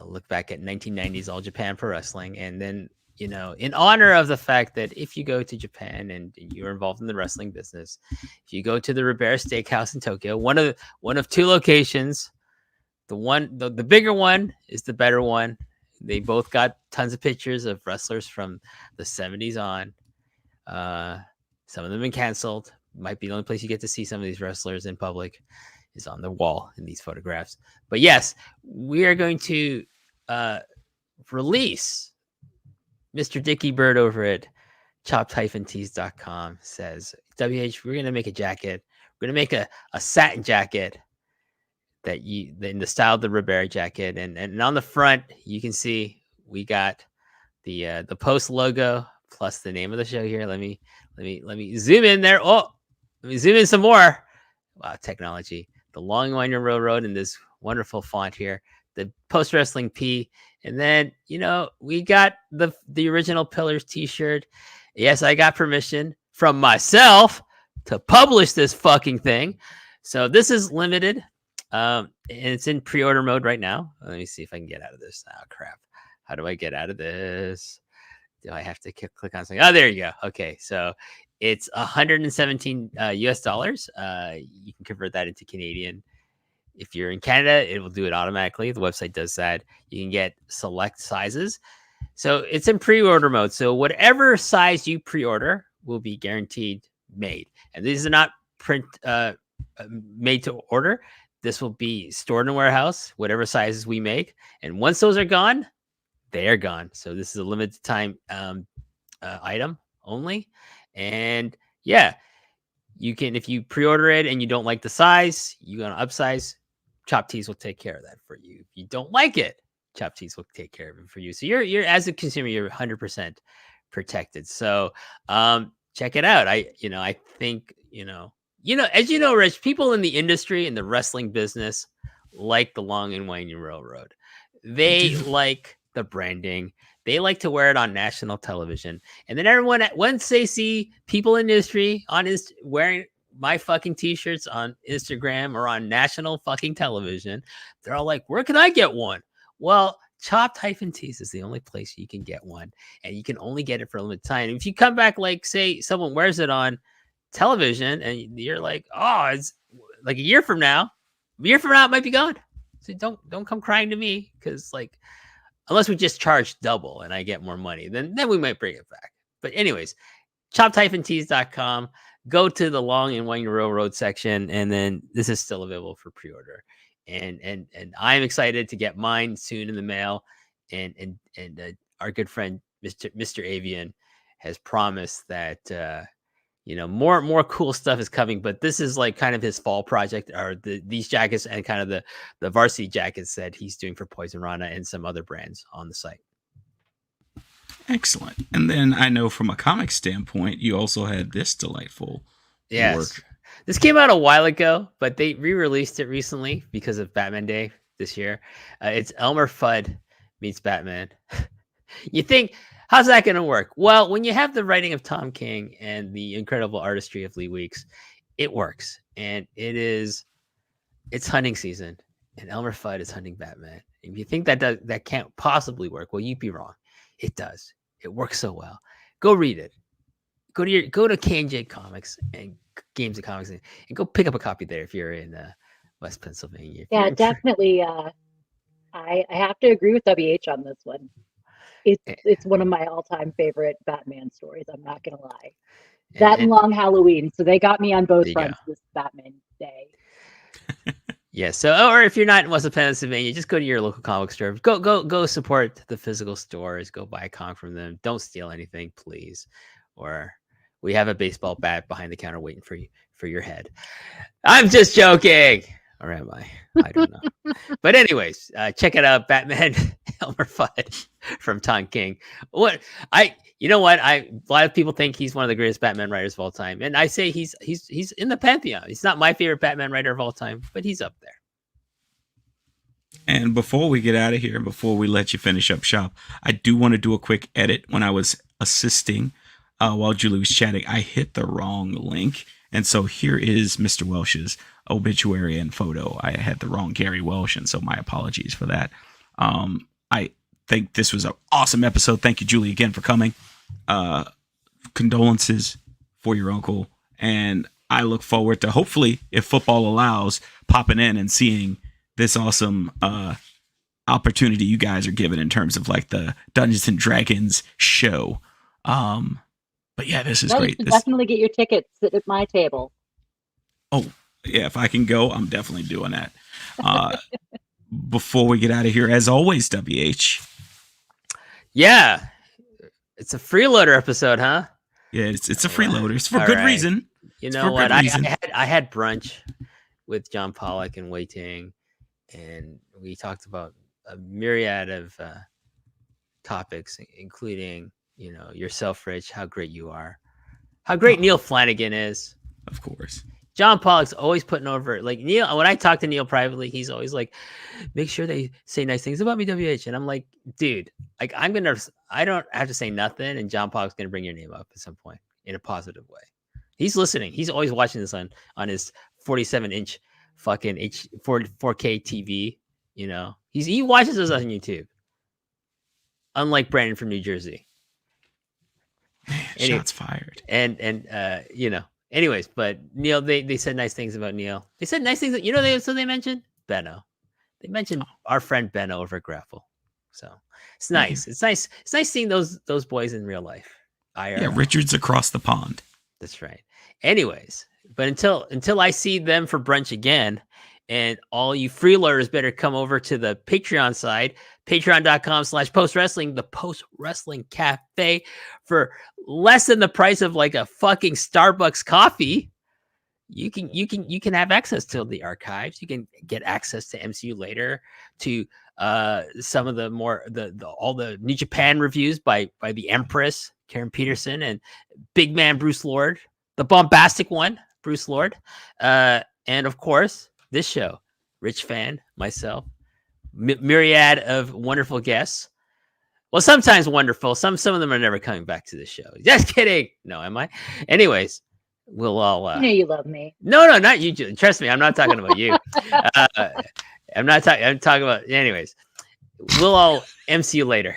Look back at 1990s All Japan Pro Wrestling, and then, in honor of the fact that if you go to Japan and you're involved in the wrestling business, if you go to the Ribera Steakhouse in Tokyo, one of 2 locations, the bigger one is the better one. They both got tons of pictures of wrestlers from the 70s on. Some of them have been canceled. Might be the only place you get to see some of these wrestlers in public is on the wall in these photographs. But yes, we are going to release Mr. Dicky Bird over at chopped-tees.com says, WH, we're going to make a jacket. We're going to make a satin jacket in the style of the Ribera jacket. And on the front, you can see we got the Post logo plus the name of the show here. Let me zoom in there. Oh, let me zoom in some more. Wow, technology. The Long and Winding Railroad in this wonderful font here. The Post Wrestling P. And then, we got the original Pillars t-shirt. Yes, I got permission from myself to publish this fucking thing. So this is limited. And it's in pre-order mode right now. Let me see if I can get out of this. Oh, crap. How do I get out of this? Do I have to click on something? Oh, there you go. Okay, so it's $117 US dollars. You can convert that into Canadian. If you're in Canada, it will do it automatically. The website does that. You can get select sizes. So it's in pre-order mode. So whatever size you pre-order will be guaranteed made. And these are not made to order. This will be stored in a warehouse, whatever sizes we make. And once those are gone, they are gone. So this is a limited time item only. And yeah, you can, if you pre-order it and you don't like the size, you're going to upsize, Chopped Tees will take care of that for you. If you don't like it, Chopped Tees will take care of it for you. So you're as a consumer, you're 100% protected. So check it out. I think, as you know, Rich, people in the industry, in the wrestling business, like the Long and Winding Railroad. They like the branding. They like to wear it on national television. And then once they see people in the industry wearing my fucking t-shirts on Instagram or on national fucking television, they're all like, where can I get one? Well, Chopped-Tees is the only place you can get one. And you can only get it for a limited time. And if you come back, like, say someone wears it on television and you're like, oh, it's like a year from now it might be gone. So don't come crying to me, because unless we just charge double and I get more money, then we might bring it back. But anyways, chopped-tees.com, go to the Long and Winding Railroad section, and then this is still available for pre-order. And I'm excited to get mine soon in the mail. And our good friend Mr. Avian has promised that more cool stuff is coming, but this is like kind of his fall project, or these jackets and kind of the varsity jackets that he's doing for Poison Rana and some other brands on the site. Excellent. And then I know from a comic standpoint, you also had this delightful work. This came out a while ago, but they re-released it recently because of Batman Day this year. It's Elmer Fudd meets Batman. You think, how's that going to work? Well, when you have the writing of Tom King and the incredible artistry of Lee Weeks, it works. And it's hunting season, and Elmer Fudd is hunting Batman. If you think that can't possibly work, well, you'd be wrong. It does. It works so well. Go read it. Go to K&J Comics and Games and Comics and go pick up a copy there if you're in West Pennsylvania. Yeah, definitely. I have to agree with WH on this one. It's one of my all-time favorite Batman stories. I'm not gonna lie. That and Long Halloween. So they got me on both fronts this Batman Day. Yeah. So, or if you're not in West Pennsylvania, just go to your local comic store. Go support the physical stores. Go buy a comic from them. Don't steal anything, please. Or we have a baseball bat behind the counter waiting for your head. I'm just joking. Or am I? I don't know. But anyways, check it out. Batman Elmer Fudd from Tom King. You know what? A lot of people think he's one of the greatest Batman writers of all time. And I say he's in the pantheon. He's not my favorite Batman writer of all time, but he's up there. And before we get out of here, before we let you finish up shop, I do want to do a quick edit. When I was assisting while Julie was chatting, I hit the wrong link. And so here is Mr. Welsh's obituary and photo. I had the wrong Gary Welsh, and so my apologies for that. I think this was an awesome episode. Thank you, Julie, again for coming. Condolences for your uncle. And I look forward to, hopefully, if football allows, popping in and seeing this awesome opportunity you guys are given in terms of like the Dungeons and Dragons show. But yeah, this is Yeah, great. you can This, definitely get your tickets. Sit at my table. oh yeah, if I can go, I'm definitely doing that. Before we get out of here, as always, WH. Yeah, it's a freeloader episode, huh? Yeah, it's a freeloader. It's for All good right. reason. You It's know for what? good I reason. had brunch with John Pollock and Wei Ting, and we talked about a myriad of topics, including yourself, Rich, how great you are, how great Neil Flanagan is. Of course. John Pollock's always putting over like Neil. When I talk to Neil privately, he's always like, make sure they say nice things about me, WH. And I'm like, dude, like I don't have to say nothing. And John Pollock's going to bring your name up at some point in a positive way. He's listening. He's always watching this on his 47-inch fucking 4K TV. He watches us on YouTube. Unlike Brandon from New Jersey. Shots fired. And anyways, but Neil, they said nice things about Neil. They said nice things. They mentioned Benno. They mentioned our friend Benno over at Grapple. So it's nice. It's nice. It's nice seeing those boys in real life. IRL. Yeah, Richard's across the pond. That's right. Anyways, but until I see them for brunch again, and all you freeloaders better come over to the Patreon side, patreon.com/postwrestling, the Post Wrestling Cafe, for less than the price of like a fucking Starbucks coffee. You can have access to the archives. You can get access to MCU later, to some of the more all the New Japan reviews by the Empress Karen Peterson and Big Man Bruce Lord, the bombastic one Bruce Lord, and of course this show, Rich Fann, myself, myriad of wonderful guests. Well, sometimes wonderful. Some of them are never coming back to the show. Just kidding. No, am I? Anyways, we'll all. I know you love me. No, not you. Trust me, I'm not talking about you. I'm talking about. Anyways, we'll all MC you later.